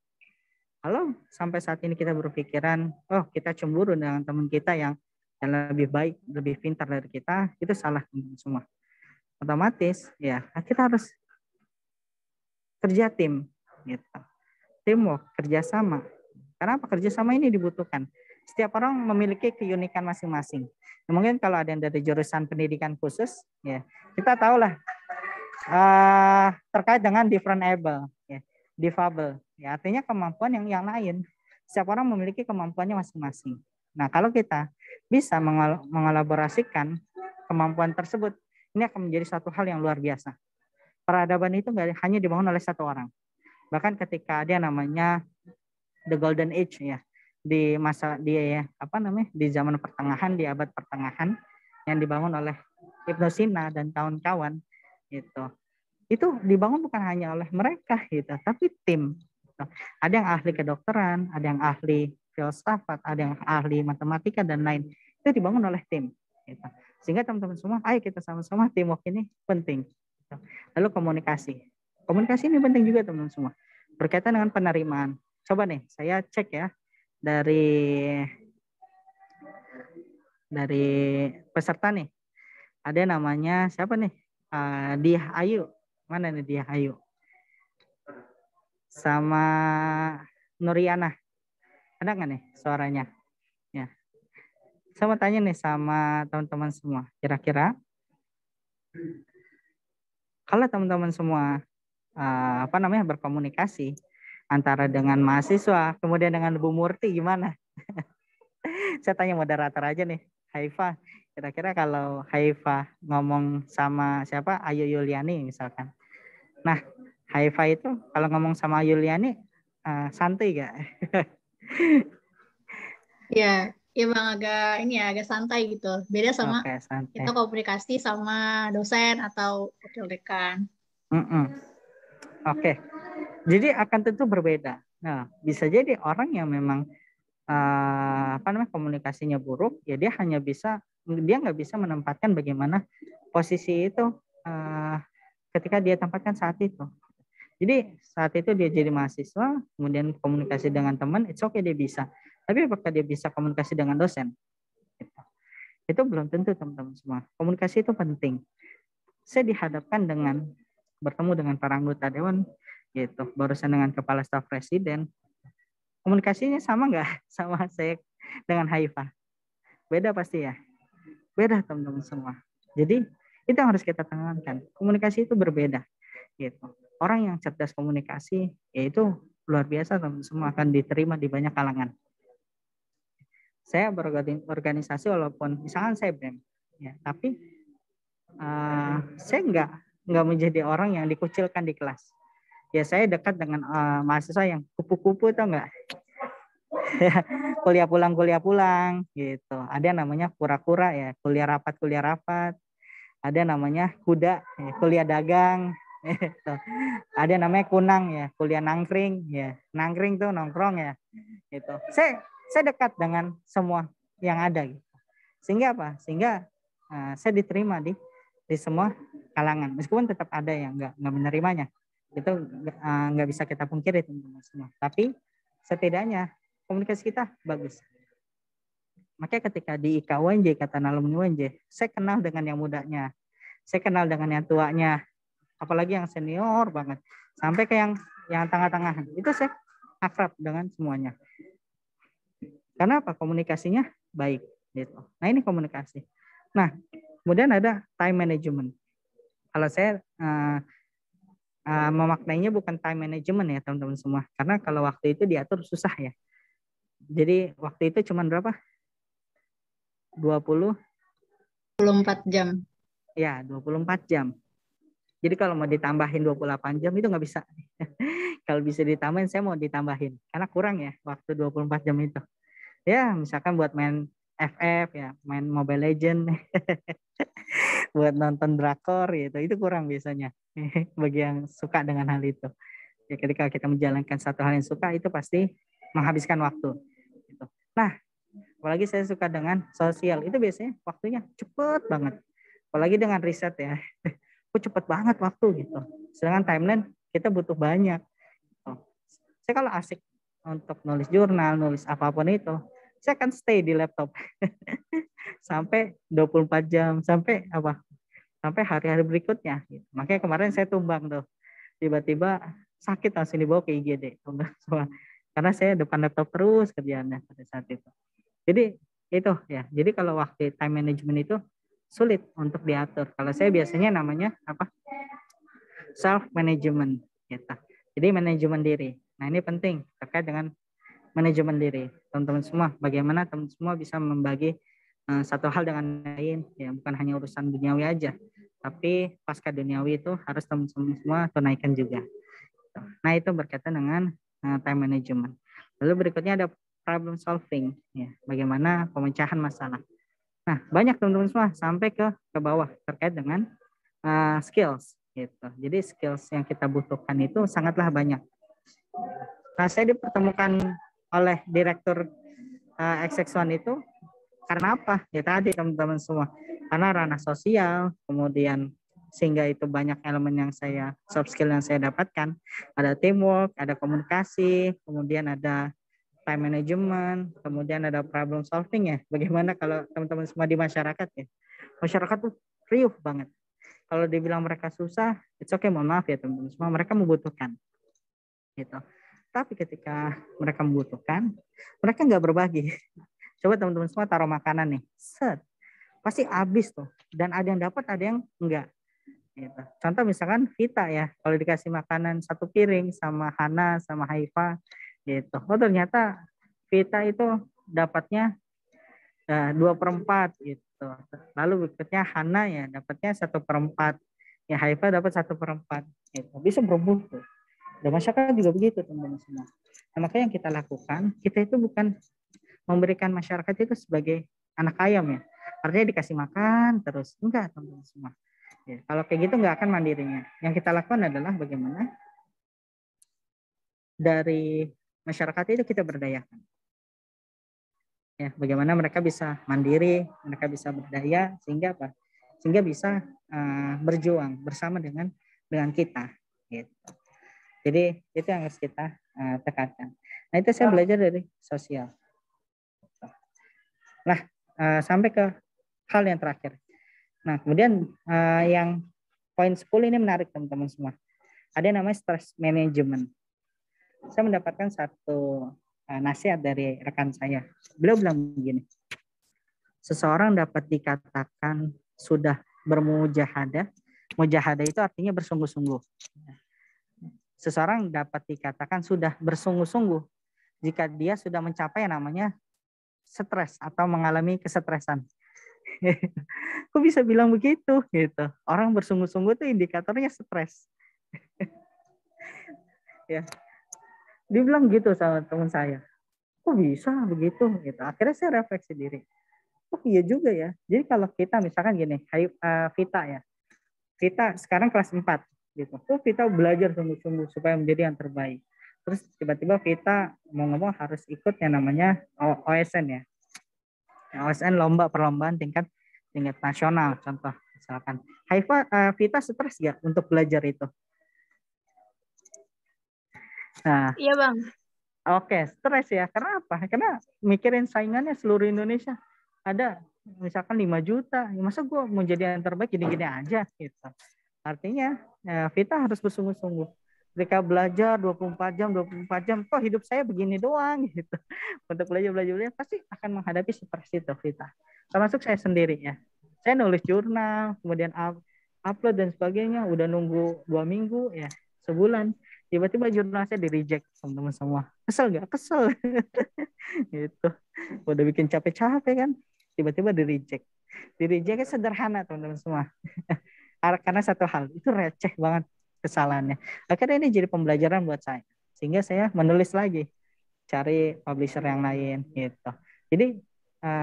Kalau sampai saat ini kita berpikiran, oh kita cemburu dengan teman kita yang lebih baik, lebih pintar dari kita, itu salah teman-teman semua. Otomatis, ya kita harus kerja tim, gitu. Teamwork, kerjasama. Karena apa? Kerjasama ini dibutuhkan. Setiap orang memiliki keunikan masing-masing. Mungkin kalau ada yang dari jurusan pendidikan khusus, ya kita tahulah terkait dengan different-able, ya, difabel. Ya, artinya kemampuan yang lain. Setiap orang memiliki kemampuannya masing-masing. Nah, kalau kita bisa mengelaborasikan kemampuan tersebut, ini akan menjadi satu hal yang luar biasa. Peradaban itu nggak hanya dibangun oleh satu orang. Bahkan ketika dia namanya the golden age ya, di masa di zaman pertengahan, di abad pertengahan yang dibangun oleh Ibnu Sina dan kawan-kawan gitu. itu dibangun bukan hanya oleh mereka gitu, tapi tim. Gitu. Ada yang ahli kedokteran, ada yang ahli filsafat, ada yang ahli matematika dan lain. Itu dibangun oleh tim. Gitu. Sehingga teman-teman semua, ayo kita sama-sama teamwork ini penting. Gitu. Lalu komunikasi. Komunikasi ini penting juga teman-teman semua. Berkaitan dengan penerimaan. Coba nih, saya cek ya dari peserta nih. Ada namanya siapa nih? Diah Ayu. Mana nih Diah Ayu? Sama Nuriana. Ada nggak nih suaranya? Ya. Saya mau tanya nih sama teman-teman semua. Kira-kira kalau teman-teman semua berkomunikasi antara dengan mahasiswa, kemudian dengan Bu Murti gimana? Saya tanya moderator aja nih, Haifa. Kira-kira kalau Haifa ngomong sama siapa? Ayu Yuliani misalkan. Nah, Haifa itu kalau ngomong sama Yuliani santai gak? Ya, emang agak santai gitu. Beda sama Oke, santai. kita komunikasi sama dosen atau wakil dekan. Oke, jadi akan tentu berbeda. Nah, bisa jadi orang yang memang komunikasinya buruk, ya dia nggak bisa menempatkan bagaimana posisi itu ketika dia tempatkan saat itu. Jadi saat itu dia jadi mahasiswa, kemudian komunikasi dengan teman, it's okay dia bisa. Tapi apakah dia bisa komunikasi dengan dosen? Itu belum tentu teman-teman semua. Komunikasi itu penting. Saya dihadapkan dengan bertemu dengan para anggota dewan, gitu. Barusan dengan kepala staf presiden. Komunikasinya sama nggak sama saya dengan Haifa? Beda pasti ya. Beda teman-teman semua. Jadi itu yang harus kita tanamkan. Komunikasi itu berbeda, gitu. Orang yang cerdas komunikasi, yaitu luar biasa teman-teman semua, akan diterima di banyak kalangan. Saya berorganisasi walaupun misalkan saya BEM, ya, tapi saya nggak menjadi orang yang dikucilkan di kelas. Ya saya dekat dengan mahasiswa yang kupu-kupu tau nggak? Kuliah pulang gitu. Ada yang namanya kura-kura ya, kuliah rapat. Ada namanya kuda, ya, kuliah dagang. Gitu. Ada yang namanya kunang ya, kuliah nangkring ya. Nangkring tuh nongkrong ya. Gitu. Saya dekat dengan semua yang ada gitu. Sehingga apa? Sehingga saya diterima di semua kalangan. Meskipun tetap ada yang nggak menerimanya. Itu nggak bisa kita pungkiri teman-teman semua. Tapi setidaknya komunikasi kita bagus. Makanya ketika di IKUNJ, kata alumni UNJ, saya kenal dengan yang mudanya, saya kenal dengan yang tuanya, apalagi yang senior banget, sampai ke yang tengah-tengah. Itu saya akrab dengan semuanya. Karena apa? Komunikasinya baik. Gitu. Nah ini komunikasi. Nah kemudian ada time management. Kalau saya memaknainya bukan time management ya teman-teman semua. Karena kalau waktu itu diatur susah ya. Jadi waktu itu cuma berapa? 24 jam. Ya, 24 jam. Jadi kalau mau ditambahin 28 jam itu nggak bisa. Kalau bisa ditambahin, saya mau ditambahin. Karena kurang ya waktu 24 jam itu. Ya, misalkan buat main FF ya, main Mobile Legend. Buat nonton drakor gitu, itu kurang biasanya. Bagi yang suka dengan hal itu. Ya, ketika kita menjalankan satu hal yang suka, itu pasti menghabiskan waktu. Gitu. Nah, apalagi saya suka dengan sosial, itu biasanya waktunya cepet banget. Apalagi dengan riset ya, kok cepet banget waktu gitu. Sedangkan timeline kita butuh banyak. Gitu. Saya kalau asik untuk nulis jurnal, nulis apapun itu, saya akan stay di laptop sampai 24 jam, sampai hari-hari berikutnya. Gitu. Makanya kemarin saya tumbang tuh, tiba-tiba sakit langsung dibawa ke IGD. Karena saya depan laptop terus kerjaannya pada saat itu. Jadi itu ya. Jadi kalau waktu time management itu sulit untuk diatur. Kalau saya biasanya namanya self management gitu. Jadi manajemen diri. Nah, ini penting terkait dengan manajemen diri. Teman-teman semua, bagaimana teman-teman semua bisa membagi satu hal dengan lain, ya bukan hanya urusan duniawi aja, tapi pasca duniawi itu harus teman-teman semua tunaikan juga. Nah, itu berkaitan dengan time management. Lalu berikutnya ada problem solving, ya, bagaimana pemecahan masalah. Nah, banyak teman-teman semua sampai ke bawah terkait dengan skills, gitu. Jadi skills yang kita butuhkan itu sangatlah banyak. Nah, saya dipertemukan oleh direktur XX1 itu karena apa? Ya tadi teman-teman semua. Karena ranah sosial, kemudian sehingga itu banyak elemen yang saya, soft skill yang saya dapatkan. Ada teamwork, ada komunikasi, kemudian ada time management, kemudian ada problem solving ya. Bagaimana kalau teman-teman semua di masyarakat ya. Masyarakat tuh riuh banget. Kalau dibilang mereka susah, it's okay, mohon maaf ya teman-teman semua, mereka membutuhkan. Gitu. Tapi ketika mereka membutuhkan, mereka nggak berbagi. Coba teman-teman semua taruh makanan nih, set, pasti habis tuh. Dan ada yang dapat, ada yang enggak. Gitu. Contoh misalkan Vita ya, kalau dikasih makanan satu piring sama Hana sama Haifa, gitu. Oh ternyata Vita itu dapatnya 2/4 gitu. Lalu berikutnya Hana ya dapatnya 1/4. Ya Haifa dapat 1/4. Gitu. Bisa berebut tuh. Dan masyarakat juga begitu teman-teman semua. Nah, makanya yang kita lakukan, kita itu bukan memberikan masyarakat itu sebagai anak ayam ya. Artinya dikasih makan terus. Enggak teman-teman semua. Ya, kalau kayak gitu nggak akan mandirinya. Yang kita lakukan adalah bagaimana dari masyarakat itu kita berdayakan. Ya, bagaimana mereka bisa mandiri, mereka bisa berdaya sehingga apa? Sehingga bisa berjuang bersama dengan kita. Gitu. Jadi itu yang harus kita tekankan. Nah itu saya belajar dari sosial. Nah sampai ke hal yang terakhir. Nah kemudian yang poin 10 ini menarik teman-teman semua. Ada yang namanya stress management. Saya mendapatkan satu nasihat dari rekan saya. Beliau bilang begini, seseorang dapat dikatakan sudah bermujahadah. Mujahadah itu artinya bersungguh-sungguh. Seseorang dapat dikatakan sudah bersungguh-sungguh jika dia sudah mencapai yang namanya stres atau mengalami kesetresan. Kok bisa bilang begitu gitu? Orang bersungguh-sungguh itu indikatornya stres. Ya, dia bilang gitu sama teman saya. Kok bisa begitu gitu? Akhirnya saya refleksi diri. Oh iya juga ya. Jadi kalau kita misalkan gini, Vita ya. Vita sekarang kelas 4 gitu. Oh Vita belajar sungguh-sungguh supaya menjadi yang terbaik. Terus tiba-tiba Vita mau ngomong harus ikut yang namanya OSN ya. OSN lomba perlombaan tingkat nasional contoh misalkan. Haifa, Vita stres ya untuk belajar itu? Nah, Iya Bang. Oke, stres ya. Karena apa? Karena mikirin saingannya seluruh Indonesia. Ada misalkan 5 juta. Ya masa gue mau jadi yang terbaik gini-gini aja gitu. Artinya Vita harus bersungguh-sungguh. Ketika belajar 24 jam, 24 jam, kok hidup saya begini doang gitu. Untuk belajar pasti akan menghadapi stres itu Vita. Termasuk saya sendiri ya. Saya nulis jurnal, kemudian upload dan sebagainya. Udah nunggu 2 minggu ya, sebulan. Tiba-tiba jurnal saya di reject teman-teman semua. Kesel gak? Kesel. Gitu. Udah bikin capek-capek kan. Tiba-tiba di reject. Di rejectnya sederhana teman-teman semua. Karena satu hal, itu receh banget kesalahannya. Akhirnya ini jadi pembelajaran buat saya. Sehingga saya menulis lagi. Cari publisher yang lain gitu. Jadi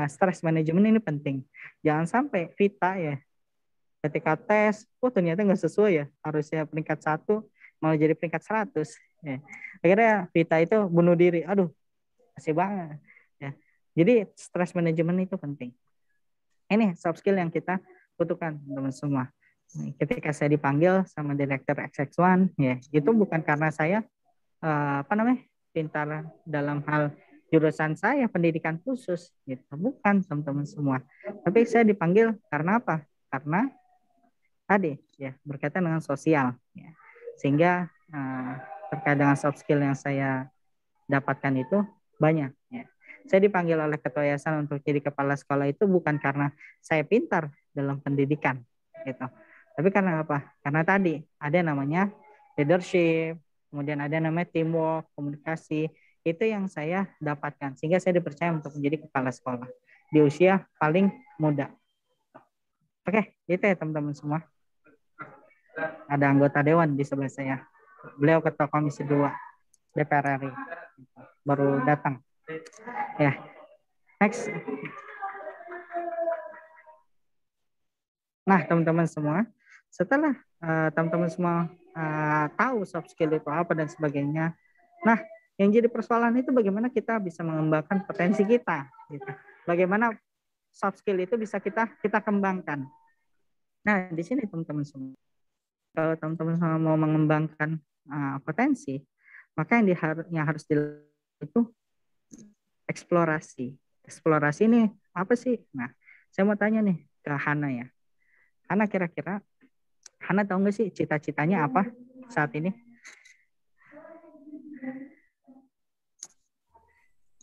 stress management ini penting. Jangan sampai Vita ya ketika tes, ternyata nggak sesuai ya, harusnya peringkat 1 malah jadi peringkat 100. Ya. Akhirnya Vita itu bunuh diri. Aduh, kasih banget. Ya. Jadi stress management itu penting. Ini soft skill yang kita butuhkan teman-teman semua. Ketika saya dipanggil sama direktur XX1, ya itu bukan karena saya pintar dalam hal jurusan saya pendidikan khusus, gitu. Bukan teman-teman semua. Tapi saya dipanggil karena apa? Karena tadi ya berkaitan dengan sosial ya. Sehingga terkait dengan soft skill yang saya dapatkan itu banyak ya. Saya dipanggil oleh ketua yayasan untuk jadi kepala sekolah itu bukan karena saya pintar dalam pendidikan gitu. Tapi karena apa? Karena tadi ada namanya leadership, kemudian ada namanya teamwork, komunikasi, itu yang saya dapatkan sehingga saya dipercaya untuk menjadi kepala sekolah di usia paling muda. Oke, itu ya teman-teman semua. Ada anggota dewan di sebelah saya. Beliau ketua komisi 2 DPR RI. Baru datang. Ya, next. Nah, teman-teman semua, setelah teman-teman semua tahu soft skill itu apa dan sebagainya, nah yang jadi persoalan itu bagaimana kita bisa mengembangkan potensi kita, gitu. Bagaimana soft skill itu bisa kita kembangkan. Nah di sini teman-teman semua, kalau teman-teman semua mau mengembangkan potensi, maka yang harus dilakukan itu eksplorasi. Eksplorasi ini apa sih? Nah, saya mau tanya nih ke Hana ya. Hana kira-kira, Hana tahu nggak sih cita-citanya apa saat ini?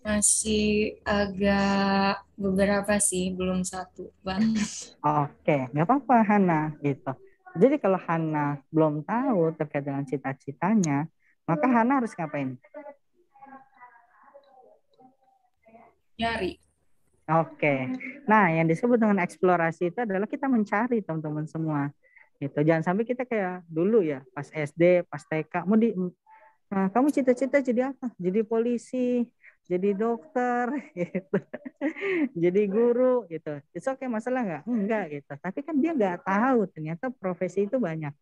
Masih agak beberapa sih, belum satu banget. Oke, nggak apa-apa Hana gitu. Jadi kalau Hana belum tahu terkait dengan cita-citanya, maka Hana harus ngapain? Nyari. Oke. Nah, yang disebut dengan eksplorasi itu adalah kita mencari teman-teman semua. Gitu. Jangan sampai kita kayak dulu ya, pas SD, pas TK, kamu cita-cita jadi apa? Jadi polisi, jadi dokter, gitu. Jadi guru, gitu. Itu oke masalah nggak? Enggak, gitu. Tapi kan dia nggak tahu ternyata profesi itu banyak.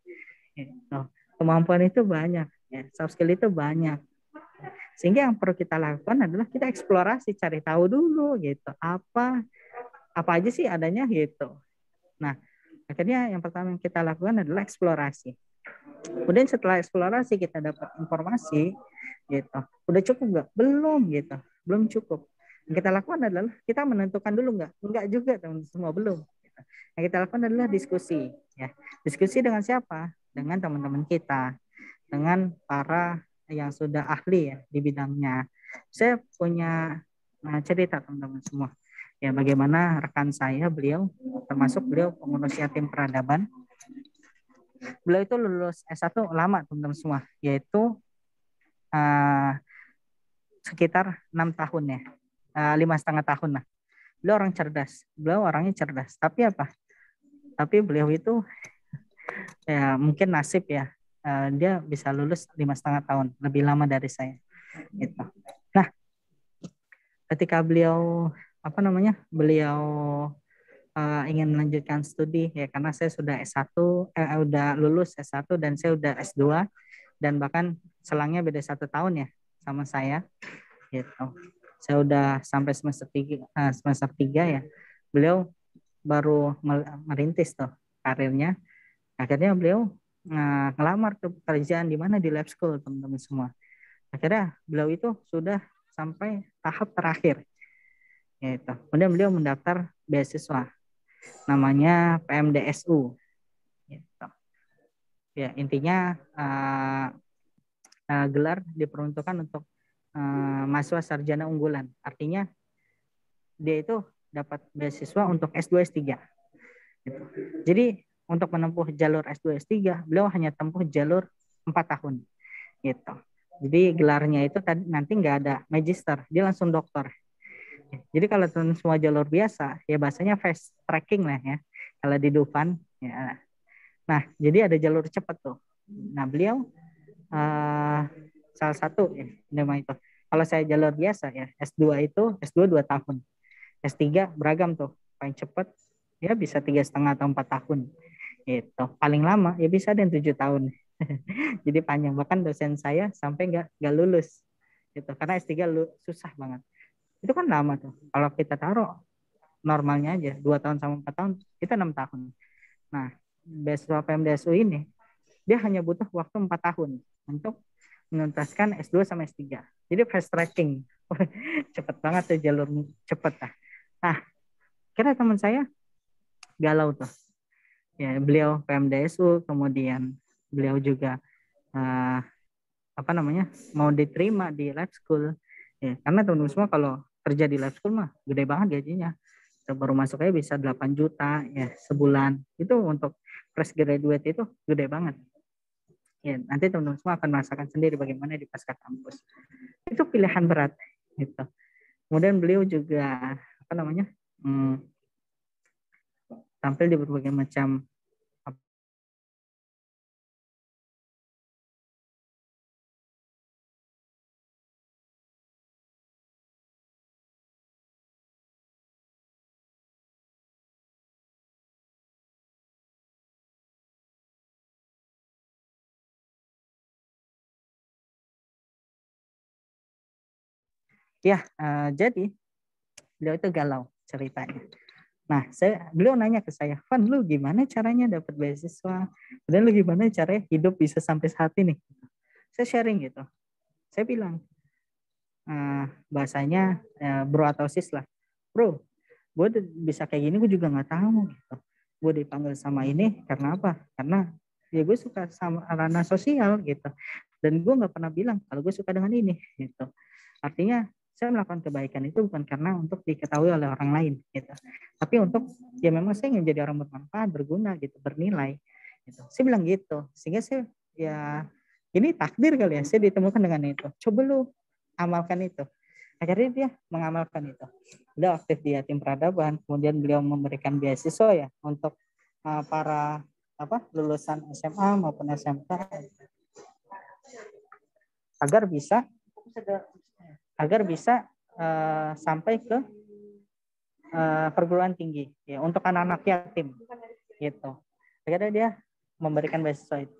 Gitu. Kemampuan itu banyak, ya. Soft skill itu banyak. Sehingga yang perlu kita lakukan adalah kita eksplorasi, cari tahu dulu, gitu. Apa aja sih adanya, gitu. Nah, akhirnya yang pertama yang kita lakukan adalah eksplorasi. Kemudian setelah eksplorasi kita dapat informasi, gitu. Udah cukup nggak? Belum, gitu. Belum cukup. Yang kita lakukan adalah kita menentukan dulu nggak? Enggak juga teman semua, belum. Gitu. Yang kita lakukan adalah diskusi, ya. Diskusi dengan siapa? Dengan teman-teman kita, dengan para yang sudah ahli ya di bidangnya. Saya punya cerita teman-teman semua. Ya bagaimana rekan saya beliau, termasuk beliau pengurus yatim peradaban, beliau itu lulus S1 lama teman-teman semua, yaitu uh, sekitar 6 tahun ya, 5,5 tahun lah. Beliau orang cerdas, beliau orangnya cerdas. Tapi apa? Tapi beliau itu ya mungkin nasib ya, dia bisa lulus 5,5 tahun, lebih lama dari saya. Gitu. Nah, ketika beliau beliau ingin melanjutkan studi ya karena saya sudah S1, udah lulus S1 dan saya udah S2 dan bahkan selangnya beda 1 tahun ya sama saya gitu. Saya udah sampai semester 3 ya. Beliau baru merintis tuh karirnya. Akhirnya beliau ngelamar tuh pekerjaan di mana di lab school teman-teman semua. Akhirnya beliau itu sudah sampai tahap terakhir gitu. Kemudian beliau mendaftar beasiswa namanya PMDSU gitu. Ya, intinya gelar diperuntukkan untuk mahasiswa sarjana unggulan. Artinya dia itu dapat beasiswa untuk S2 S3 gitu. Jadi untuk menempuh jalur S2 S3 beliau hanya tempuh jalur 4 tahun gitu. Jadi gelarnya itu tadi nanti nggak ada magister, dia langsung doktor. Jadi kalau semua jalur biasa ya bahasanya fast tracking lah ya. Kalau di Dufan ya. Nah, jadi ada jalur cepat tuh. Nah, beliau salah satu ya nama itu. Kalau saya jalur biasa ya S2 itu S2 2 tahun. S3 beragam tuh. Paling cepat ya bisa 3,5 atau 4 tahun. Itu paling lama ya bisa dan 7 tahun. Jadi panjang, bahkan dosen saya sampai nggak lulus gitu karena S3 susah banget. Itu kan lama tuh. Kalau kita taruh normalnya aja 2 tahun sama 4 tahun, kita 6 tahun. Nah, beasiswa PMDSU ini dia hanya butuh waktu 4 tahun untuk menuntaskan S2 sama S3. Jadi fast tracking. Cepet banget tuh jalur cepet lah. Nah, kira teman saya galau tuh. Ya, beliau PMDSU, kemudian beliau juga uh, mau diterima di lab school. Ya, karena teman-teman semua kalau kerja di lab school mah gede banget gajinya. Baru masuk aja bisa 8 juta ya sebulan. Itu untuk fresh graduate itu gede banget. Ya, nanti teman-teman semua akan merasakan sendiri bagaimana di pasca kampus. Itu pilihan berat gitu. Kemudian beliau juga tampil di berbagai macam Ya, jadi beliau itu galau ceritanya. Nah, beliau nanya ke saya, Van, lu gimana caranya dapat beasiswa? Dan lu gimana caranya hidup bisa sampai saat ini? Saya sharing gitu. Saya bilang, bahasanya bro atau sis lah. Bro, gue bisa kayak gini gue juga nggak tahu. Gitu. Gue dipanggil sama ini karena apa? Karena ya gue suka sama ranah sosial gitu. Dan gue nggak pernah bilang kalau gue suka dengan ini gitu. Artinya saya melakukan kebaikan itu bukan karena untuk diketahui oleh orang lain gitu. Tapi untuk ya memang saya ingin jadi orang bermanfaat, berguna gitu, bernilai gitu. Saya bilang gitu. Sehingga saya ya ini takdir kali ya, saya ditemukan dengan itu. Coba lu amalkan itu. Akhirnya dia mengamalkan itu. Beliau aktif di Yatim Peradaban, kemudian beliau memberikan beasiswa ya untuk para lulusan SMA maupun SMK agar bisa sampai ke perguruan tinggi ya untuk anak-anak yatim gitu. Akhirnya dia memberikan beasiswa itu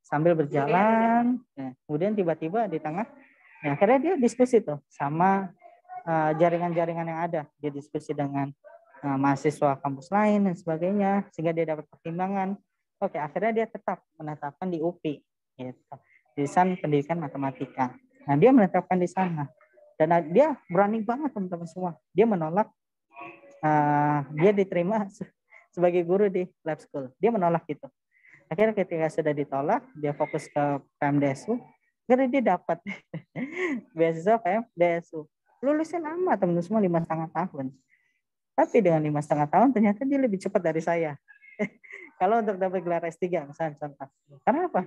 sambil berjalan ya, kemudian tiba-tiba di tengah ya, akhirnya dia diskusi tuh sama jaringan-jaringan yang ada. Dia diskusi dengan mahasiswa kampus lain dan sebagainya sehingga dia dapat pertimbangan. Oke, akhirnya dia tetap menetapkan di UPI gitu. Jurusan Pendidikan Matematika. Nah, dia menetapkan di sana. Dan dia berani banget teman-teman semua. Dia menolak dia diterima sebagai guru di lab school. Dia menolak itu. Akhirnya ketika sudah ditolak, dia fokus ke PMDSU. Akhirnya dia dapat beasiswa PMDSU. Lulusnya lama teman-teman semua 5,5 tahun. Tapi dengan 5,5 tahun ternyata dia lebih cepat dari saya. Kalau untuk dapat gelar S3 misalnya contoh. Karena apa?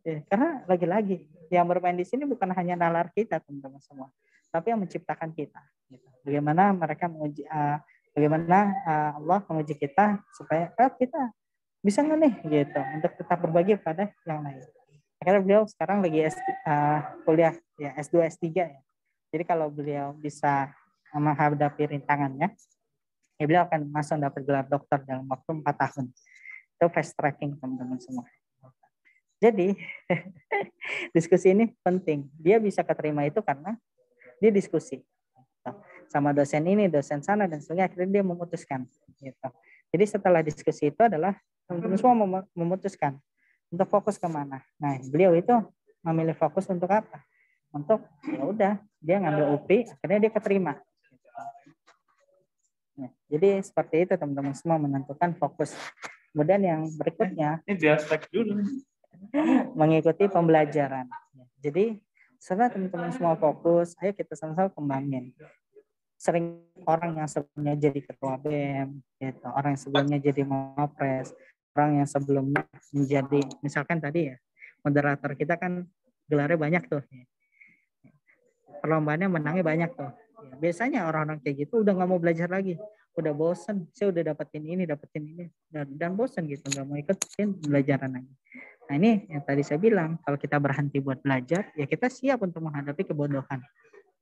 Karena lagi-lagi yang bermain di sini bukan hanya nalar kita teman-teman semua, tapi yang menciptakan kita. Bagaimana mereka menguji, bagaimana Allah menguji kita supaya kita bisa nggak nih gitu untuk tetap berbagi pada yang lain. Akhirnya beliau sekarang lagi kuliah ya S2 S3 ya. Jadi kalau beliau bisa menghadapi rintangannya, ya beliau akan langsung dapat gelar dokter dalam waktu 4 tahun. Itu fast tracking teman-teman semua. Jadi diskusi ini penting. Dia bisa keterima itu karena dia diskusi sama dosen ini, dosen sana dan sebagainya. Akhirnya dia memutuskan. Gitu. Jadi setelah diskusi itu adalah teman-teman semua memutuskan untuk fokus kemana. Nah, beliau itu memilih fokus untuk apa? Untuk ya udah dia ngambil UPI, akhirnya dia keterima. Ya, jadi seperti itu teman-teman semua menentukan fokus. Kemudian yang berikutnya ini dia aspek dulu. Mengikuti pembelajaran. Jadi setelah teman-teman semua fokus, ayo kita sama-sama kembangin. Sering orang yang sebelumnya jadi ketua BEM, gitu. Orang yang sebelumnya jadi Mapres, orang yang sebelumnya menjadi, misalkan tadi ya, moderator kita kan gelarnya banyak tuh. Perlombaannya menangnya banyak tuh. Biasanya orang-orang kayak gitu udah nggak mau belajar lagi. Udah bosen, saya udah dapetin ini, dan bosen gitu, nggak mau ikutin pembelajaran lagi. Nah ini yang tadi saya bilang, kalau kita berhenti buat belajar, ya kita siap untuk menghadapi kebodohan.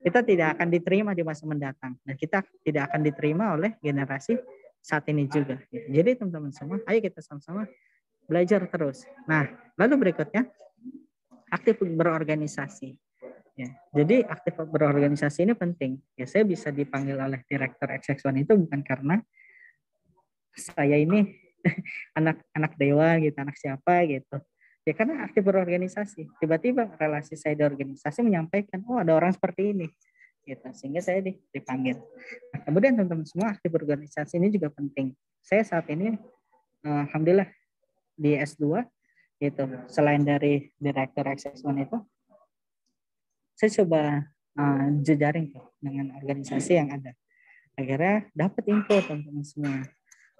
Kita tidak akan diterima di masa mendatang. Dan kita tidak akan diterima oleh generasi saat ini juga. Jadi teman-teman semua, ayo kita sama-sama belajar terus. Nah, lalu berikutnya, aktif berorganisasi. Ya, jadi aktif berorganisasi ini penting. Ya, saya bisa dipanggil oleh Direktur XX1 itu bukan karena saya ini anak dewan gitu, anak siapa gitu. Ya karena aktif berorganisasi. Tiba-tiba relasi saya di organisasi menyampaikan, oh ada orang seperti ini. Gitu. Sehingga saya dipanggil. Nah, kemudian teman-teman semua aktif berorganisasi ini juga penting. Saya saat ini alhamdulillah di S2 gitu. Selain dari Direktur XX1 itu, saya coba jejaring tuh dengan organisasi yang ada. Akhirnya dapat info teman-teman semua.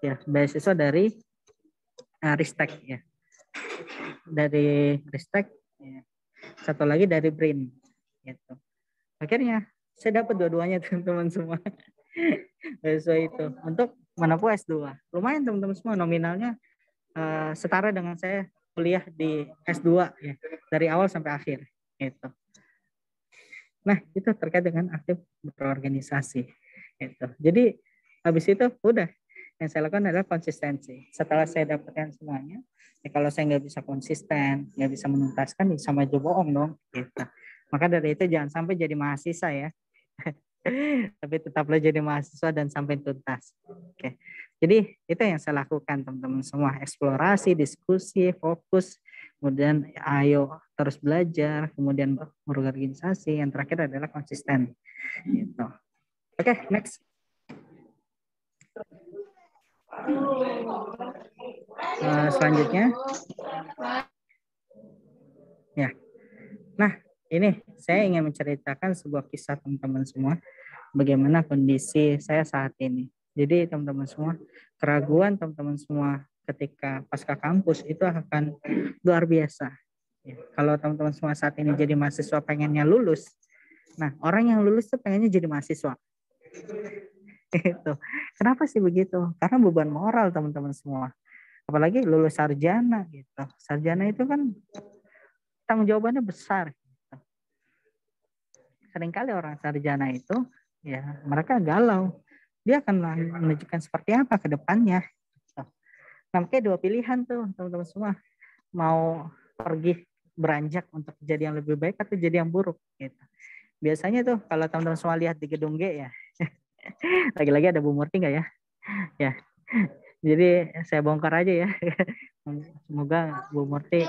Ya, beasiswa dari Ristek ya. Dari Ristek ya. Satu lagi dari BRIN gitu. Akhirnya saya dapat dua-duanya teman-teman semua. Beasiswa itu untuk menempuh S2. Lumayan teman-teman semua, nominalnya setara dengan saya kuliah di S2 ya, dari awal sampai akhir gitu. Nah, itu terkait dengan aktif berorganisasi. Gitu. Jadi habis itu udah yang saya lakukan adalah konsistensi. Setelah saya dapatkan semuanya, ya kalau saya nggak bisa konsisten, nggak bisa menuntaskan, sama aja bohong dong. Gitu. Maka dari itu jangan sampai jadi mahasiswa ya. Tapi tetaplah jadi mahasiswa dan sampai tuntas. Oke. Jadi itu yang saya lakukan teman-teman semua, eksplorasi, diskusi, fokus, kemudian ayo terus belajar, kemudian berorganisasi, yang terakhir adalah konsisten. Gitu. Oke, next. Selanjutnya. Ya. Nah, ini saya ingin menceritakan sebuah kisah teman-teman semua, bagaimana kondisi saya saat ini. Jadi teman-teman semua, keraguan teman-teman semua ketika pasca kampus itu akan luar biasa. Ya, kalau teman-teman semua saat ini jadi mahasiswa pengennya lulus, nah orang yang lulus tuh pengennya jadi mahasiswa. Itu. Kenapa sih begitu? Karena beban moral teman-teman semua. Apalagi lulus sarjana gitu. Sarjana itu kan tanggung jawabannya besar. Gitu. Seringkali orang sarjana itu ya mereka galau. Dia akan menunjukkan seperti apa ke depannya. Nah, makanya 2 pilihan tuh teman-teman semua. Mau pergi beranjak untuk jadi yang lebih baik atau jadi yang buruk gitu. Biasanya tuh kalau teman-teman semua lihat di gedung G ya. Lagi-lagi ada Bu Murti nggak ya? Ya. Jadi saya bongkar aja ya. Semoga Bu Murti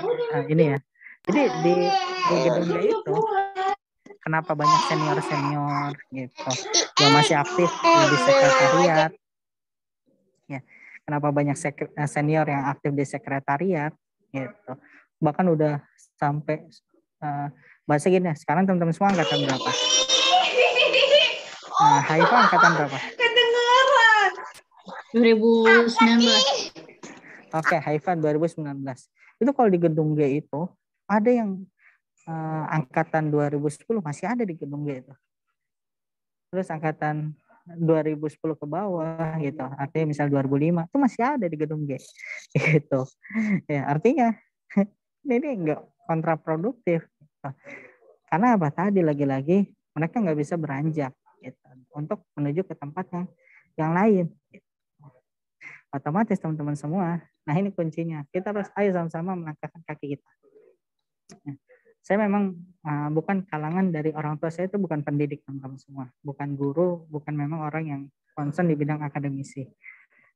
ini ya. Jadi di gedung G itu kenapa banyak senior-senior gitu yang masih aktif di sekretariat. Ya, kenapa banyak senior yang aktif di sekretariat gitu. Bahkan udah sampai bahasa gini, sekarang teman-teman semua angkatan berapa? Haifa angkatan berapa? 2019. Oke, Haifa 2019. Itu kalau di gedung G itu ada yang angkatan 2010 masih ada di gedung G itu. Terus angkatan 2010 ke bawah gitu. Artinya misal 2005 itu masih ada di gedung G. Gitu. Ya, artinya ini enggak kontraproduktif. Gitu. Karena apa? Tadi lagi-lagi mereka nggak bisa beranjak gitu, untuk menuju ke tempat yang lain. Gitu. Otomatis teman-teman semua, nah ini kuncinya. Kita harus ayo sama-sama melangkahkan kaki kita. Nah, saya memang bukan kalangan dari orang tua saya itu bukan pendidik teman-teman semua, bukan guru, bukan memang orang yang concern di bidang akademisi,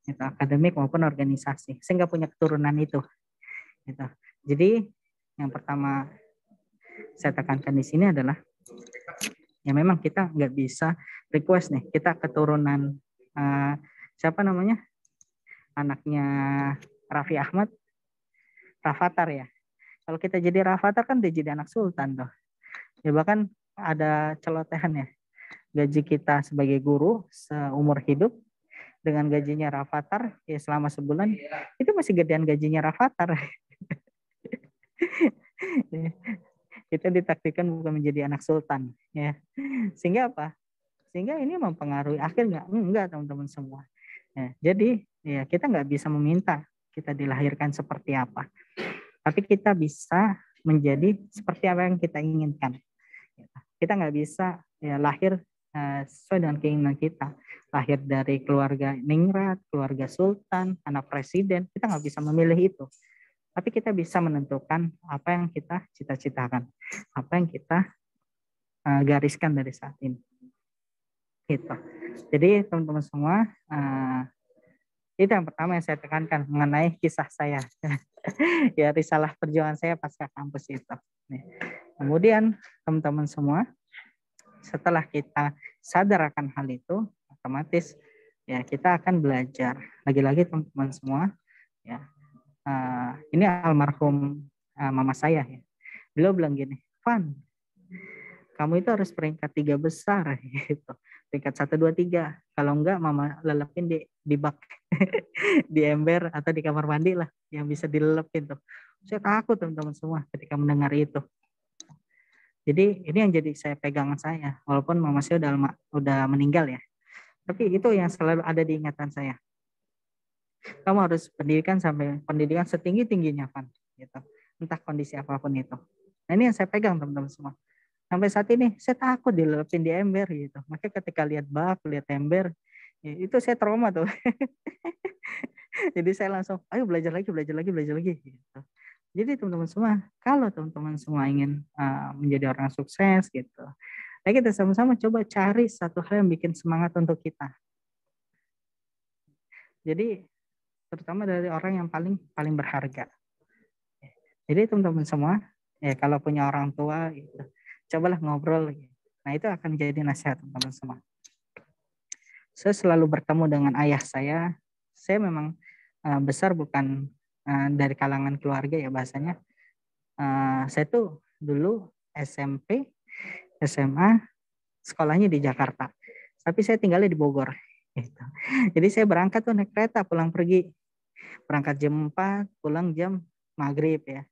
gitu, akademik maupun organisasi. Saya nggak punya keturunan itu. Gitu. Jadi yang pertama saya tekankan di sini adalah ya memang kita nggak bisa request nih kita keturunan siapa namanya anaknya Raffi Ahmad, Rafathar ya. Kalau kita jadi Rafathar kan dia jadi anak sultan tuh. Ya bahkan ada celotehan ya. Gaji kita sebagai guru seumur hidup dengan gajinya Rafathar ya selama sebulan itu masih gedean gajinya Rafathar. Kita ditakdirkan bukan menjadi anak sultan ya. Sehingga apa? Sehingga ini mempengaruhi akhir enggak teman-teman semua. Ya, jadi ya kita nggak bisa meminta kita dilahirkan seperti apa. Tapi kita bisa menjadi seperti apa yang kita inginkan. Kita nggak bisa ya lahir sesuai dengan keinginan kita. Lahir dari keluarga ningrat, keluarga sultan, anak presiden, kita nggak bisa memilih itu. Tapi kita bisa menentukan apa yang kita cita-citakan, apa yang kita gariskan dari saat ini. Gitu. Jadi teman-teman semua, itu yang pertama yang saya tekankan mengenai kisah saya. Ya risalah perjuangan saya pasca kampus itu. Kemudian teman-teman semua, setelah kita sadar akan hal itu, otomatis ya kita akan belajar. Lagi-lagi teman-teman semua, ya ini almarhum mama saya ya. Beliau bilang gini, Van, kamu itu harus peringkat 3 besar gitu. Peringkat 1, 2, 3. Kalau enggak mama lelepin di bak di ember atau di kamar mandi lah yang bisa dilelepin tuh. Saya takut teman-teman semua ketika mendengar itu. Jadi ini yang jadi saya pegangan saya walaupun mama saya udah meninggal ya. Tapi itu yang selalu ada di ingatan saya. Kamu harus pendidikan sampai pendidikan setinggi-tingginya, Van, gitu. Entah kondisi apapun itu. Nah, ini yang saya pegang teman-teman semua. Sampai saat ini saya takut dilelepin di ember gitu. Makanya ketika lihat bak, lihat ember, ya, itu saya trauma tuh. Jadi saya langsung, ayo belajar lagi gitu. Jadi teman-teman semua, kalau teman-teman semua ingin menjadi orang sukses gitu, Ayo kita sama-sama coba cari satu hal yang bikin semangat untuk kita. Jadi terutama dari orang yang paling berharga. Jadi teman-teman semua, ya kalau punya orang tua, gitu, cobalah ngobrol. Nah itu akan jadi nasihat teman-teman semua. Saya selalu bertemu dengan ayah saya. Saya memang besar bukan dari kalangan keluarga ya bahasanya. Saya tuh dulu SMP, SMA, sekolahnya di Jakarta. Tapi saya tinggalnya di Bogor. Gitu. Jadi saya berangkat tuh naik kereta pulang pergi. Berangkat jam 4, pulang jam maghrib ya.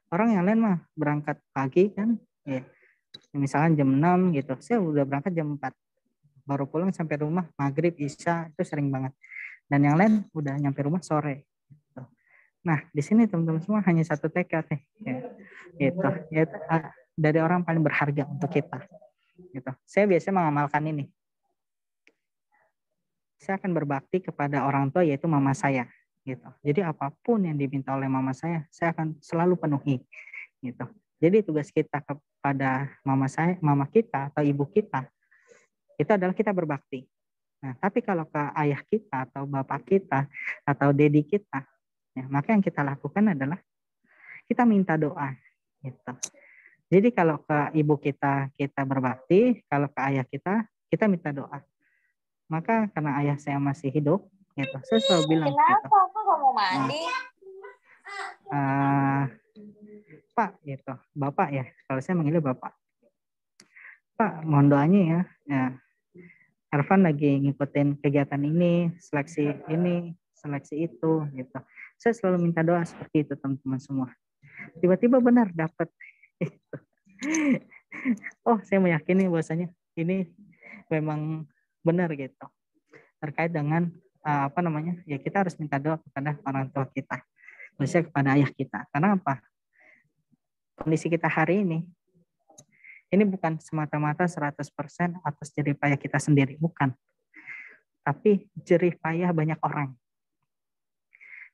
Orang yang lain mah berangkat pagi kan. Ya. Misalkan jam 6 gitu. Saya udah berangkat jam 4. Baru pulang sampai rumah maghrib, isya, itu sering banget. Dan yang lain udah nyampe rumah sore. Gitu. Nah, di sini teman-teman semua hanya satu tekad nih. Ya. Gitu. Ya, dari orang paling berharga untuk kita. Gitu. Saya biasanya mengamalkan ini. Saya akan berbakti kepada orang tua yaitu mama saya gitu. Jadi apapun yang diminta oleh mama saya akan selalu penuhi gitu. Jadi tugas kita kepada mama kita atau ibu kita itu adalah kita berbakti. Nah, tapi kalau ke ayah kita atau bapak kita atau dedi kita, ya, maka yang kita lakukan adalah kita minta doa gitu. Jadi kalau ke ibu kita berbakti, kalau ke ayah kita minta doa. Maka karena ayah saya masih hidup, gitu, saya selalu bilang, kenapa gitu, aku gak mau mandi? Pak, gitu, Bapak ya, kalau saya manggilnya Bapak. Pak, mohon doanya ya. Ya, Arfan lagi ngikutin kegiatan ini, seleksi itu, gitu. Saya selalu minta doa seperti itu, teman-teman semua. Tiba-tiba benar dapat. Oh, saya meyakini bahwasanya ini memang benar gitu. Terkait dengan ya kita harus minta doa kepada orang tua kita, khususnya kepada ayah kita. Karena apa? Kondisi kita hari ini bukan semata-mata 100% atas jerih payah kita sendiri, bukan. Tapi jerih payah banyak orang.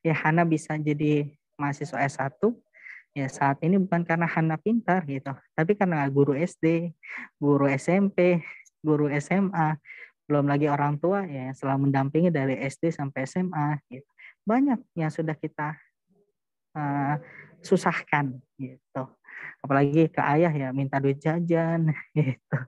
Ya Hana bisa jadi mahasiswa S1, ya saat ini bukan karena Hana pintar gitu, tapi karena guru SD, guru SMP, guru SMA, belum lagi orang tua ya selalu mendampingi dari SD sampai SMA gitu. Banyak yang sudah kita susahkan gitu, apalagi ke ayah ya minta duit jajan gitu.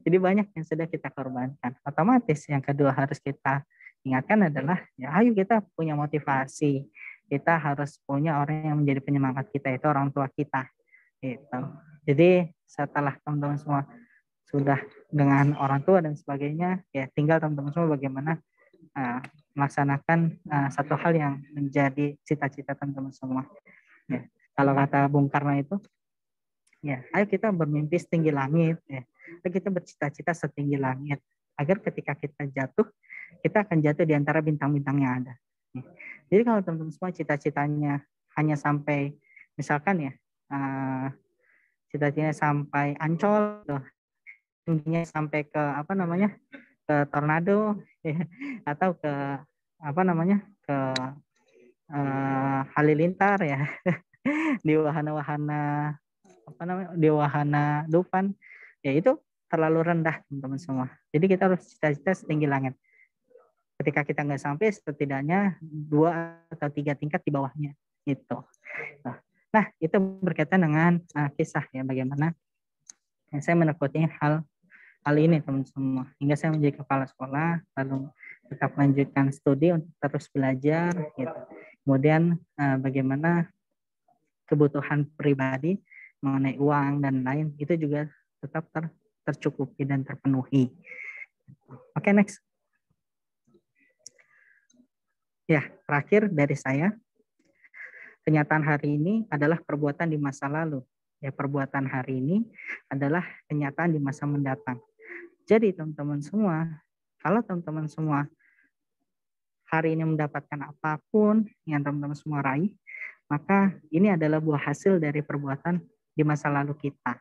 Jadi banyak yang sudah kita korbankan. Otomatis yang kedua harus kita ingatkan adalah ya ayo kita punya motivasi, kita harus punya orang yang menjadi penyemangat kita, itu orang tua kita gitu. Jadi setelah teman-teman semua sudah dengan orang tua dan sebagainya, ya tinggal teman-teman semua bagaimana melaksanakan satu hal yang menjadi cita-cita teman-teman semua. Ya, kalau kata Bung Karno itu, ya ayo kita bermimpi setinggi langit, ya. Ayo kita bercita-cita setinggi langit, agar ketika kita jatuh, kita akan jatuh di antara bintang-bintang yang ada. Ya. Jadi kalau teman-teman semua cita-citanya hanya sampai, misalkan ya, cita-citanya sampai Ancol, tuh, tingginya sampai ke ke tornado ya, atau ke ke Halilintar ya di wahana-wahana di wahana Dufan ya, itu terlalu rendah teman-teman semua. Jadi kita harus cita-cita setinggi langit. Ketika kita nggak sampai, setidaknya 2 atau 3 tingkat di bawahnya gitu. Nah itu berkaitan dengan kisah ya, bagaimana saya menekuni hal ini teman semua, hingga saya menjadi kepala sekolah, lalu tetap melanjutkan studi untuk terus belajar gitu. Kemudian bagaimana kebutuhan pribadi mengenai uang dan lain itu juga tetap tercukupi dan terpenuhi. Oke, next. Ya, terakhir dari saya, kenyataan hari ini adalah perbuatan di masa lalu. Ya, perbuatan hari ini adalah kenyataan di masa mendatang. Jadi teman-teman semua, kalau teman-teman semua hari ini mendapatkan apapun yang teman-teman semua raih, maka ini adalah buah hasil dari perbuatan di masa lalu kita.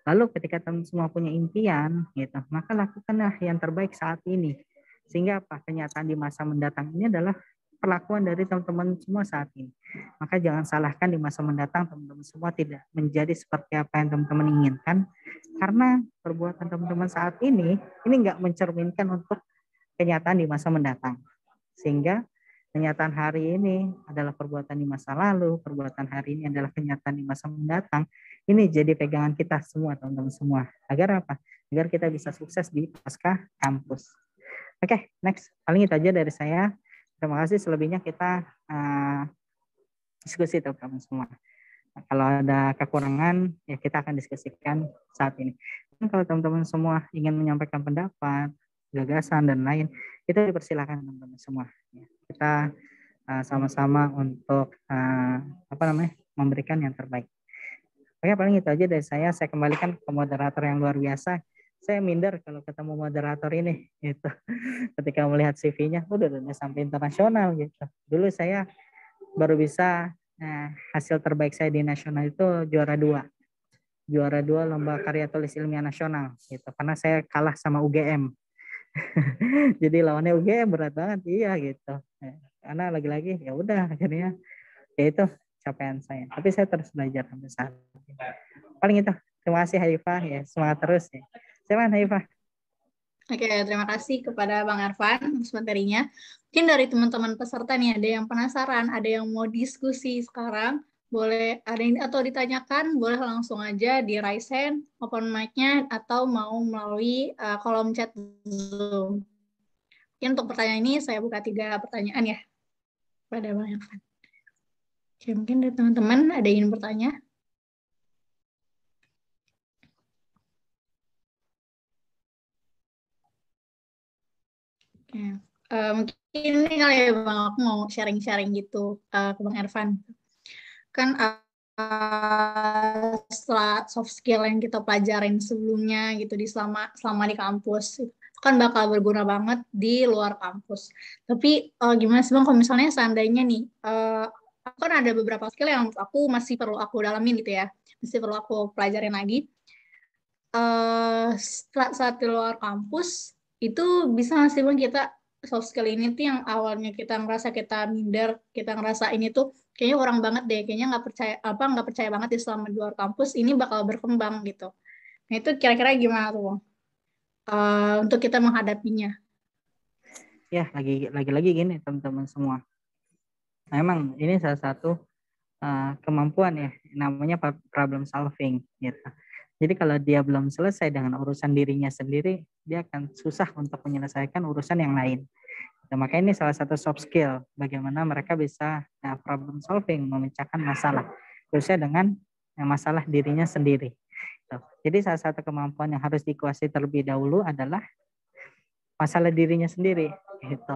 Lalu ketika teman-teman semua punya impian, gitu, maka lakukanlah yang terbaik saat ini. Sehingga apa? Kenyataan di masa mendatang ini adalah perlakuan dari teman-teman semua saat ini. maka jangan salahkan di masa mendatang teman-teman semua tidak menjadi seperti apa yang teman-teman inginkan, karena perbuatan teman-teman saat ini nggak mencerminkan untuk kenyataan di masa mendatang. Sehingga kenyataan hari ini adalah perbuatan di masa lalu, perbuatan hari ini adalah kenyataan di masa mendatang. Ini jadi pegangan kita semua teman-teman semua. Agar apa? Agar kita bisa sukses di pasca kampus. Oke, next. Paling itu aja dari saya. Terima kasih, selebihnya kita diskusi teman-teman semua. Nah, kalau ada kekurangan, ya kita akan diskusikan saat ini. Dan kalau teman-teman semua ingin menyampaikan pendapat, gagasan, dan lain, itu dipersilakan teman-teman semua. Kita sama-sama untuk memberikan yang terbaik. Oke, paling itu aja dari saya. Saya kembalikan ke moderator yang luar biasa. Saya minder kalau ketemu moderator ini, gitu. Ketika melihat CV-nya, udah sampai internasional gitu. Dulu saya baru bisa hasil terbaik saya di nasional itu juara 2 lomba karya tulis ilmiah nasional gitu, karena saya kalah sama UGM. Jadi lawannya UGM berat banget, iya gitu. Karena lagi-lagi ya udah akhirnya ya itu capaian saya. Tapi saya terus belajar sampai saat ini. Paling itu. Terima kasih Haifah, ya semangat terus ya. Silakan Haifah. Oke, terima kasih kepada Bang Arfan atas materinya. Mungkin dari teman-teman peserta nih ada yang penasaran, ada yang mau diskusi sekarang, boleh ada yang atau ditanyakan, boleh langsung aja di raise hand, open mic-nya, atau mau melalui kolom chat Zoom. Mungkin untuk pertanyaan ini saya buka 3 pertanyaan ya pada Bang Arfan. Oke, mungkin dari teman-teman ada yang ingin bertanya? Oke. Mungkin ini kali ya Bang, aku mau sharing-sharing gitu ke Bang Ervan. Kan setelah soft skill yang kita pelajarin sebelumnya gitu di selama di kampus itu kan bakal berguna banget di luar kampus. Tapi gimana sih Bang kalau misalnya seandainya nih aku kan ada beberapa skill yang aku masih perlu aku dalamin gitu ya, masih perlu aku pelajarin lagi. Saat di luar kampus itu bisa nggak sih Bang kita soft skill ini tuh yang awalnya kita ngerasa kita minder, kita ngerasa ini tuh kayaknya kurang banget deh, kayaknya nggak percaya banget di selama di luar kampus ini bakal berkembang gitu. Nah itu kira-kira gimana tuh Bang? Untuk kita menghadapinya? Ya lagi-lagi gini teman-teman semua. Memang ini salah satu kemampuan ya, namanya problem solving gitu. Jadi kalau dia belum selesai dengan urusan dirinya sendiri, dia akan susah untuk menyelesaikan urusan yang lain. Nah, makanya ini salah satu soft skill, bagaimana mereka bisa problem solving, memecahkan masalah, khususnya dengan masalah dirinya sendiri. Jadi salah satu kemampuan yang harus dikuasai terlebih dahulu adalah masalah dirinya sendiri. Gitu.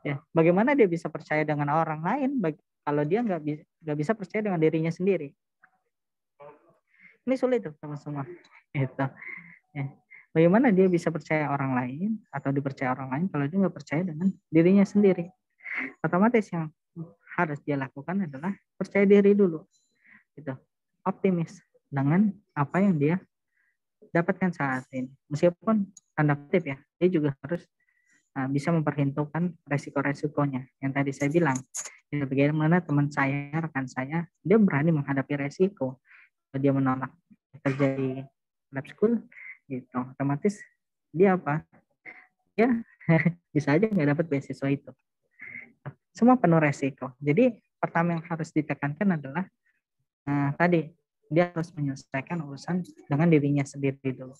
Ya, bagaimana dia bisa percaya dengan orang lain kalau dia nggak bisa percaya dengan dirinya sendiri? Ini sulit tuh teman semua. Gitu. Ya. Bagaimana dia bisa percaya orang lain atau dipercaya orang lain kalau dia nggak percaya dengan dirinya sendiri? Otomatis yang harus dia lakukan adalah percaya diri dulu, gitu, optimis dengan apa yang dia dapatkan saat ini. Meskipun tanda kutip ya, dia juga harus bisa memperhitungkan resiko-resikonya. Yang tadi saya bilang, ya, bagaimana teman saya, rekan saya, dia berani menghadapi resiko. Dia menolak kerja di lab school, gitu. Otomatis dia apa? Ya bisa aja nggak dapat beasiswa itu. Semua penuh resiko. Jadi pertama yang harus ditekankan adalah tadi dia harus menyelesaikan urusan dengan dirinya sendiri dulu.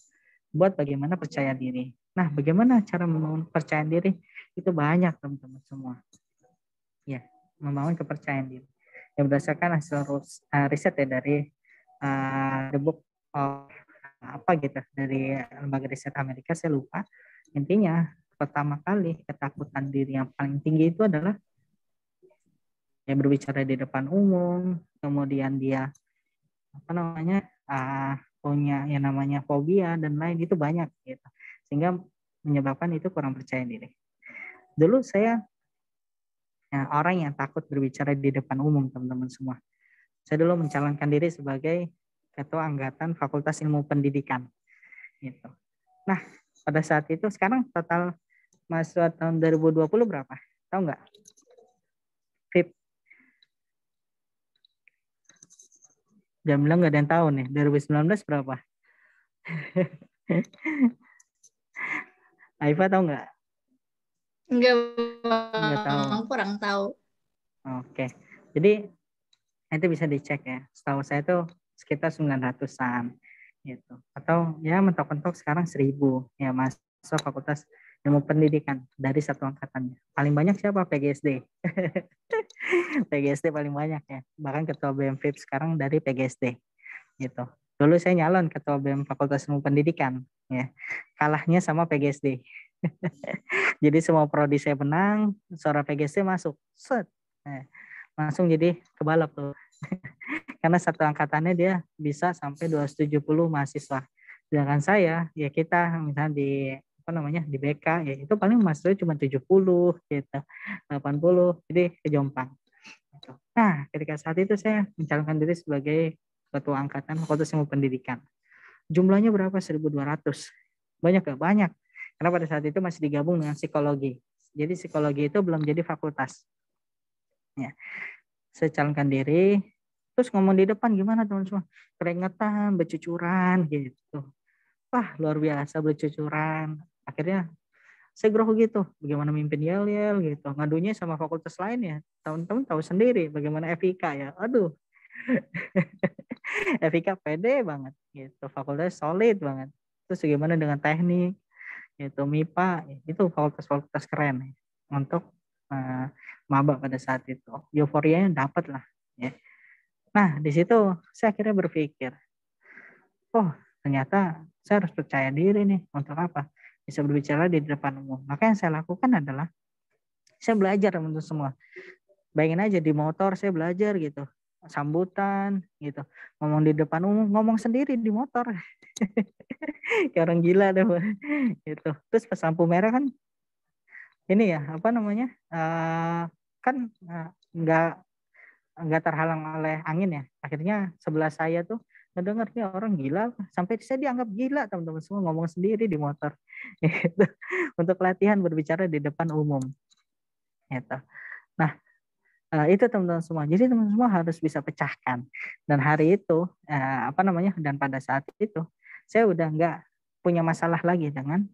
Buat bagaimana percaya diri. Nah, bagaimana cara membangun kepercayaan diri? Itu banyak teman-teman semua. Ya, membangun kepercayaan diri. Yang berdasarkan hasil riset ya dari the book of apa gitu dari lembaga riset Amerika, saya lupa. Intinya pertama kali ketakutan diri yang paling tinggi itu adalah ya berbicara di depan umum, kemudian dia punya yang namanya fobia dan lain, itu banyak gitu, sehingga menyebabkan itu kurang percaya diri. Dulu saya orang yang takut berbicara di depan umum teman-teman semua. Saya dulu mencalonkan diri sebagai ketua angkatan Fakultas Ilmu Pendidikan gitu. Nah pada saat itu, sekarang total mahasiswa tahun 2020 berapa? Tahu nggak? FIP Jangan bilang nggak ada yang tahu nih. 2019 berapa? Aifa tahu nggak? Enggak, Nggak tahu. Bang, kurang tahu. Oke. Jadi itu bisa dicek ya. Setahu saya tuh sekitar 900-an gitu. Atau ya mentok-mentok sekarang 1000 ya masuk Fakultas Ilmu Pendidikan dari satu angkatannya. Paling banyak siapa? PGSD. PGSD paling banyak ya. Bahkan ketua BEM FIP sekarang dari PGSD gitu. Dulu saya nyalon ketua BEM Fakultas Ilmu Pendidikan ya. Kalahnya sama PGSD. Jadi semua prodi saya menang, suara PGSD masuk. Set. Nah, langsung jadi kebalap tuh. Karena satu angkatannya dia bisa sampai 270 mahasiswa. Sedangkan saya, ya kita misalnya di apa namanya di BK ya itu paling mahasiswa cuma 70 gitu, 80, jadi kejompang. Nah, ketika saat itu saya mencalonkan diri sebagai ketua angkatan Fakultas Ilmu Pendidikan. Jumlahnya berapa? 1.200. Banyak gak? Banyak. Karena pada saat itu masih digabung dengan psikologi. Jadi psikologi itu belum jadi fakultas. Ya. Saya calonkan diri, terus ngomong di depan gimana teman-teman? Keringetan, bercucuran gitu. Wah, luar biasa bercucuran. Akhirnya saya grogi gitu, bagaimana mimpin yel-yel gitu. Ngadunya sama fakultas lain ya. Teman-teman tahu sendiri bagaimana FIK ya. Aduh, FIK pede banget gitu. Fakultas solid banget. Terus bagaimana dengan teknik, gitu, MIPA, itu fakultas-fakultas keren untuk maba pada saat itu. Euforianya dapat lah. Ya. Nah, di situ saya akhirnya berpikir, oh ternyata saya harus percaya diri nih. Untuk apa? Bisa berbicara di depan umum. Maka yang saya lakukan adalah saya belajar untuk semua. Bayangin aja di motor saya belajar gitu. Sambutan gitu. Ngomong di depan umum, ngomong sendiri di motor. Kayak orang gila deh. Gitu. Terus pas lampu merah kan ini ya, apa namanya? Kan nggak terhalang oleh angin ya. Akhirnya sebelah saya tuh ngedenger nih orang gila, sampai saya dianggap gila teman-teman semua ngomong sendiri di motor. Gitu. Untuk latihan berbicara di depan umum. Gitu. Nah, itu teman-teman semua. Jadi teman-teman semua harus bisa pecahkan. Dan hari itu, apa namanya? Dan pada saat itu, saya udah nggak punya masalah lagi dengan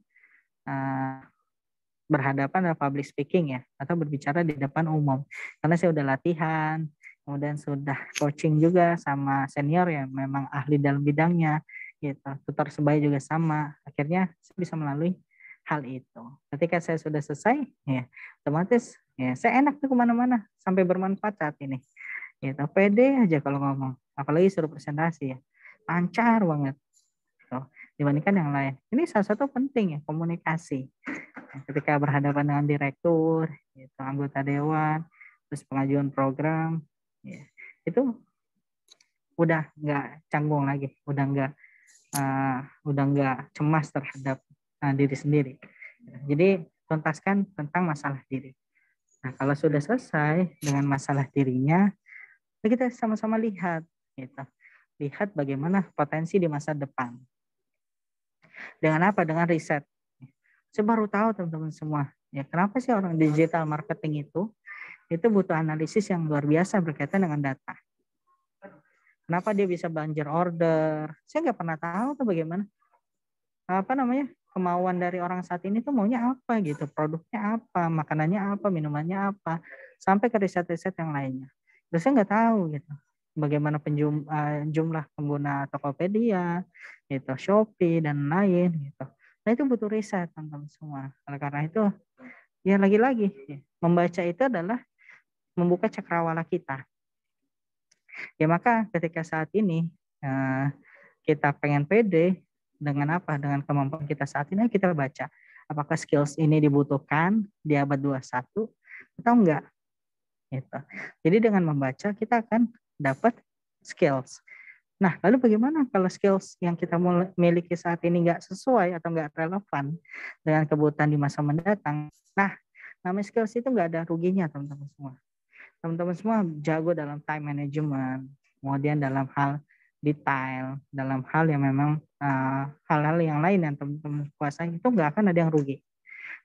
berhadapan dengan public speaking ya, atau berbicara di depan umum. Karena saya udah latihan, kemudian sudah coaching juga sama senior yang memang ahli dalam bidangnya, gitu. Tutor sebaya juga sama. Akhirnya saya bisa melalui hal itu. Ketika saya sudah selesai, ya otomatis ya saya enak tuh kemana-mana sampai bermanfaat saat ini. Gitu. Pede aja kalau ngomong, apalagi suruh presentasi ya, lancar banget. Gitu. Dibandingkan yang lain. Ini salah satu penting ya komunikasi. Ketika berhadapan dengan direktur, gitu, anggota dewan, terus pengajuan program, ya, itu udah nggak canggung lagi, udah nggak cemas terhadap diri sendiri. Jadi tuntaskan tentang masalah diri. Nah, kalau sudah selesai dengan masalah dirinya, kita sama-sama lihat, gitu. Lihat bagaimana potensi di masa depan. Dengan apa? Dengan riset. Saya baru tahu teman-teman semua, ya kenapa sih orang digital marketing itu butuh analisis yang luar biasa berkaitan dengan data. Kenapa dia bisa banjir order? Saya nggak pernah tahu tuh bagaimana kemauan dari orang saat ini tuh maunya apa gitu, produknya apa, makanannya apa, minumannya apa, sampai ke riset-riset yang lainnya. Terus saya nggak tahu gitu, bagaimana jumlah pengguna Tokopedia, gitu, Shopee dan lain gitu. Nah itu butuh riset teman-teman semua. Karena itu ya lagi-lagi membaca itu adalah membuka cakrawala kita. Ya maka ketika saat ini kita pengen pede dengan apa? Dengan kemampuan kita saat ini kita baca. Apakah skills ini dibutuhkan di abad 21 atau enggak? Gitu. Jadi dengan membaca kita akan dapat skills. Nah, lalu bagaimana kalau skills yang kita miliki saat ini nggak sesuai atau nggak relevan dengan kebutuhan di masa mendatang? Nah, namanya skills itu nggak ada ruginya, teman-teman semua. Teman-teman semua jago dalam time management, kemudian dalam hal detail, dalam hal yang memang hal-hal yang lain yang teman-teman kuasai, itu nggak akan ada yang rugi.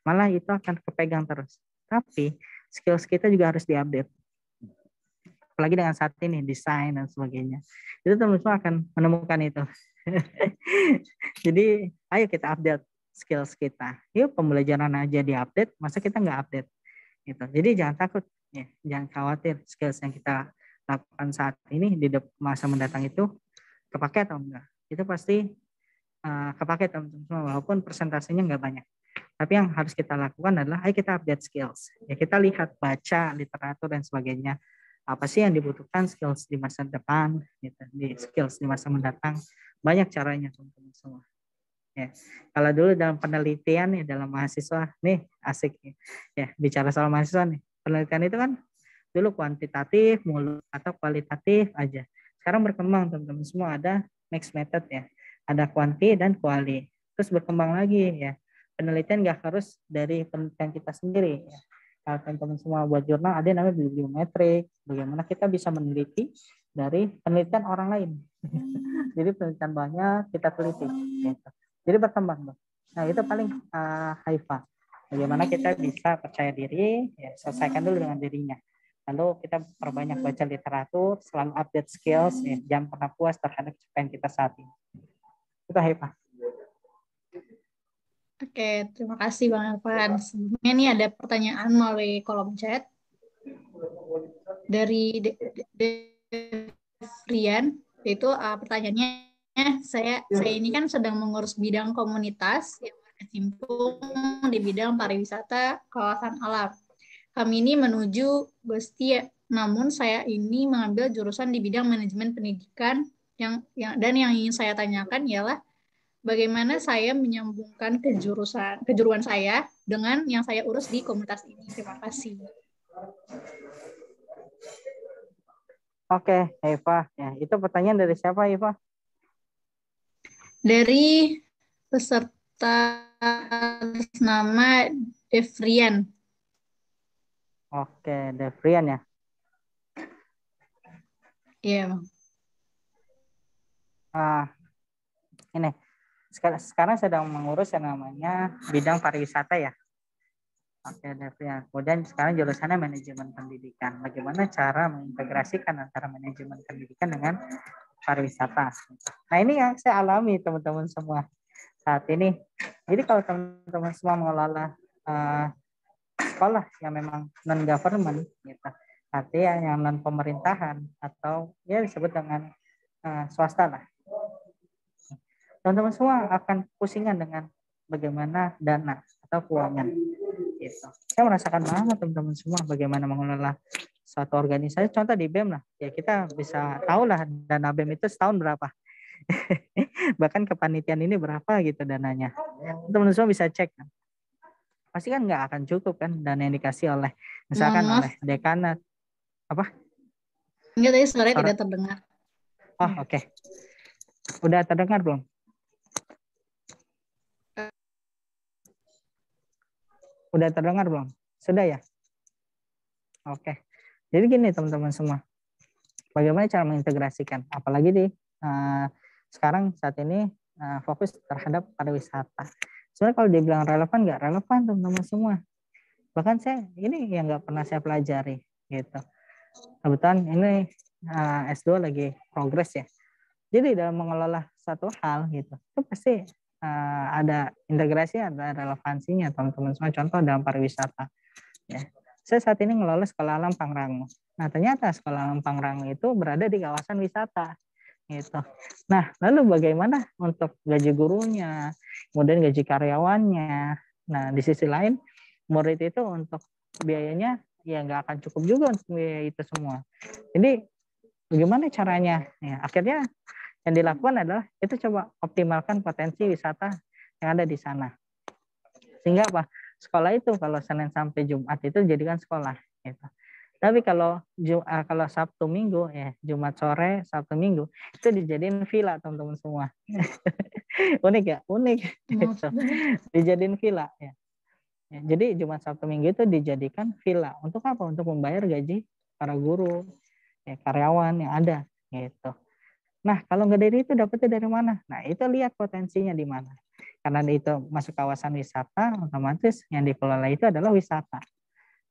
Malah itu akan kepegang terus. Tapi skills kita juga harus diupdate. apalagi dengan saat ini desain dan sebagainya. Itu teman-teman akan menemukan itu. Jadi ayo kita update skills kita. Yuk pembelajaran aja diupdate, masa kita nggak update? Gitu. Jadi jangan takut, ya, jangan khawatir skills yang kita lakukan saat ini di masa mendatang itu kepake atau enggak. Itu pasti kepake teman-teman, walaupun persentasenya nggak banyak. Tapi yang harus kita lakukan adalah ayo kita update skills. Ya kita lihat, baca literatur dan sebagainya. Apa sih yang dibutuhkan skills di masa depan, gitu. Di skills di masa mendatang. Banyak caranya teman-teman semua. Ya. Kalau dulu dalam penelitian ya dalam mahasiswa nih asik ya bicara soal mahasiswa nih. Penelitian itu kan dulu kuantitatif mulu atau kualitatif aja. Sekarang berkembang teman-teman semua, ada mixed method ya. Ada kuanti dan kuali. Terus berkembang lagi ya. Penelitian nggak harus dari penelitian kita sendiri ya. Kalau teman-teman semua buat jurnal ada yang namanya bibliometrik, bagaimana kita bisa meneliti dari penelitian orang lain. Jadi penelitian banyak kita teliti gitu. Jadi berkembang. Nah itu paling Haifa. Bagaimana kita bisa percaya diri, ya, selesaikan dulu dengan dirinya. Lalu kita perbanyak baca literatur, selalu update skills, ya, jangan pernah puas terhadap capaian kita saat ini. Itu Haifa. Oke, terima kasih Bang Elvan. Sebelumnya nih ada pertanyaan melalui kolom chat dari Devrian. Itu pertanyaannya, saya ini kan sedang mengurus bidang komunitas yang berkecimpung di bidang pariwisata kawasan alam. Kami ini menuju Bestia, namun saya ini mengambil jurusan di bidang manajemen pendidikan dan yang ingin saya tanyakan ialah bagaimana saya menyambungkan kejuruan saya dengan yang saya urus di komunitas ini. Terima kasih. Oke, Eva. Ya, itu pertanyaan dari siapa, Eva? Dari peserta nama Devrian. Oke, Devrian ya. Iya, Bang. Ini sekarang sedang mengurus yang namanya bidang pariwisata ya. Oke, Devrian. Kemudian sekarang jurusannya manajemen pendidikan. Bagaimana cara mengintegrasikan antara manajemen pendidikan dengan pariwisata. Nah ini yang saya alami teman-teman semua saat ini. Jadi kalau teman-teman semua mengelola sekolah yang memang non-government, gitu, artinya yang non-pemerintahan atau ya disebut dengan swasta lah. Teman-teman semua akan pusingan dengan bagaimana dana atau keuangan. Gitu. Saya merasakan banget teman-teman semua bagaimana mengelola suatu organisasi. Contoh di BEM lah, ya kita bisa tahu lah dana BEM itu setahun berapa. Bahkan kepanitiaan ini berapa gitu dananya. Teman-teman semua bisa cek. Pasti kan nggak akan cukup kan dana yang dikasih oleh misalkan oleh dekanat. Apa? Enggak, tadi suaranya tidak terdengar. Oh oke. Udah terdengar belum? Udah terdengar belum? Sudah ya? Oke. Jadi gini teman-teman semua. Bagaimana cara mengintegrasikan? Apalagi di sekarang saat ini fokus terhadap pariwisata. Sebenarnya kalau dibilang relevan, nggak relevan teman-teman semua. Bahkan saya ini yang nggak pernah saya pelajari gitu. Kebetulan ini S2 lagi progres ya. Jadi dalam mengelola satu hal gitu, itu pasti ada integrasi, ada relevansinya teman-teman semua. Contoh dalam pariwisata. Ya. Saya saat ini mengelola Sekolah Alam Pangrango. Nah ternyata Sekolah Alam Pangrango itu berada di kawasan wisata. Gitu. Nah lalu bagaimana untuk gaji gurunya, kemudian gaji karyawannya. Nah di sisi lain murid itu untuk biayanya ya nggak akan cukup juga untuk biaya itu semua. Jadi bagaimana caranya? Ya, akhirnya yang dilakukan adalah itu coba optimalkan potensi wisata yang ada di sana. Sehingga apa? Sekolah itu kalau Senin sampai Jumat itu jadikan sekolah. Gitu. Tapi kalau Sabtu Minggu ya Jumat sore Sabtu Minggu itu dijadiin villa teman-teman semua. Unik ya, unik. Gitu. Dijadiin villa ya. Jadi Jumat Sabtu Minggu itu dijadikan villa. Untuk apa? Untuk membayar gaji para guru, ya, karyawan yang ada. Gitu. Nah, kalau nggak dari itu dapetnya dari mana? Nah, itu lihat potensinya di mana. Karena itu masuk kawasan wisata, otomatis yang dikelola itu adalah wisata.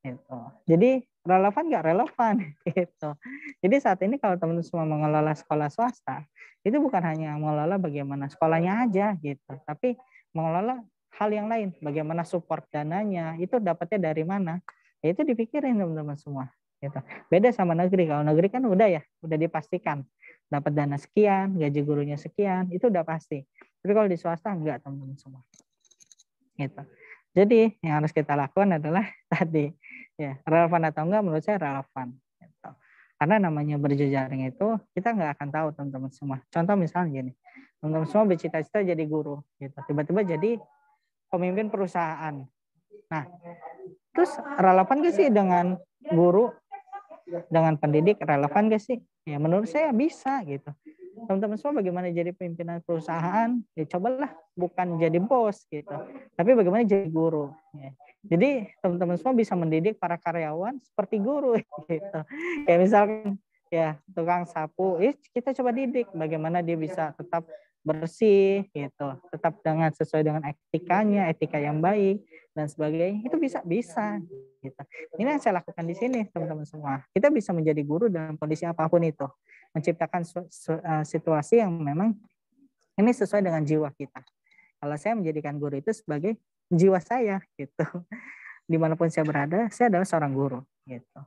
Gitu. Jadi relevan nggak relevan gitu. Jadi saat ini kalau teman-teman semua mengelola sekolah swasta, itu bukan hanya mengelola bagaimana sekolahnya aja gitu, tapi mengelola hal yang lain, bagaimana support dananya, itu dapatnya dari mana. Ya itu dipikirin teman-teman semua gitu. Beda sama negeri. Kalau negeri kan udah ya, udah dipastikan dapat dana sekian, gaji gurunya sekian, itu udah pasti. Tapi kalau di swasta enggak teman-teman semua. Gitu. Jadi yang harus kita lakukan adalah tadi ya, relevan atau enggak menurut saya relevan. Gitu. Karena namanya berjejaring itu kita nggak akan tahu teman-teman semua. Contoh misalnya gini, teman-teman semua bercita-cita jadi guru, gitu. Tiba-tiba jadi pemimpin perusahaan. Nah, terus relevan gak sih dengan guru, dengan pendidik, relevan gak sih? Ya menurut saya bisa gitu. Teman-teman semua bagaimana jadi pimpinan perusahaan, ya cobalah bukan jadi bos gitu, tapi bagaimana jadi guru. Ya. Jadi teman-teman semua bisa mendidik para karyawan seperti guru gitu. Kayak misalkan ya tukang sapu, kita coba didik bagaimana dia bisa tetap bersih gitu, tetap dengan sesuai dengan etikanya, etika yang baik dan sebagainya. Itu bisa gitu. Ini yang saya lakukan di sini teman-teman semua. Kita bisa menjadi guru dalam kondisi apapun itu, menciptakan situasi yang memang ini sesuai dengan jiwa kita. Kalau saya menjadikan guru itu sebagai jiwa saya gitu. Dimanapun saya berada, saya adalah seorang guru gitu.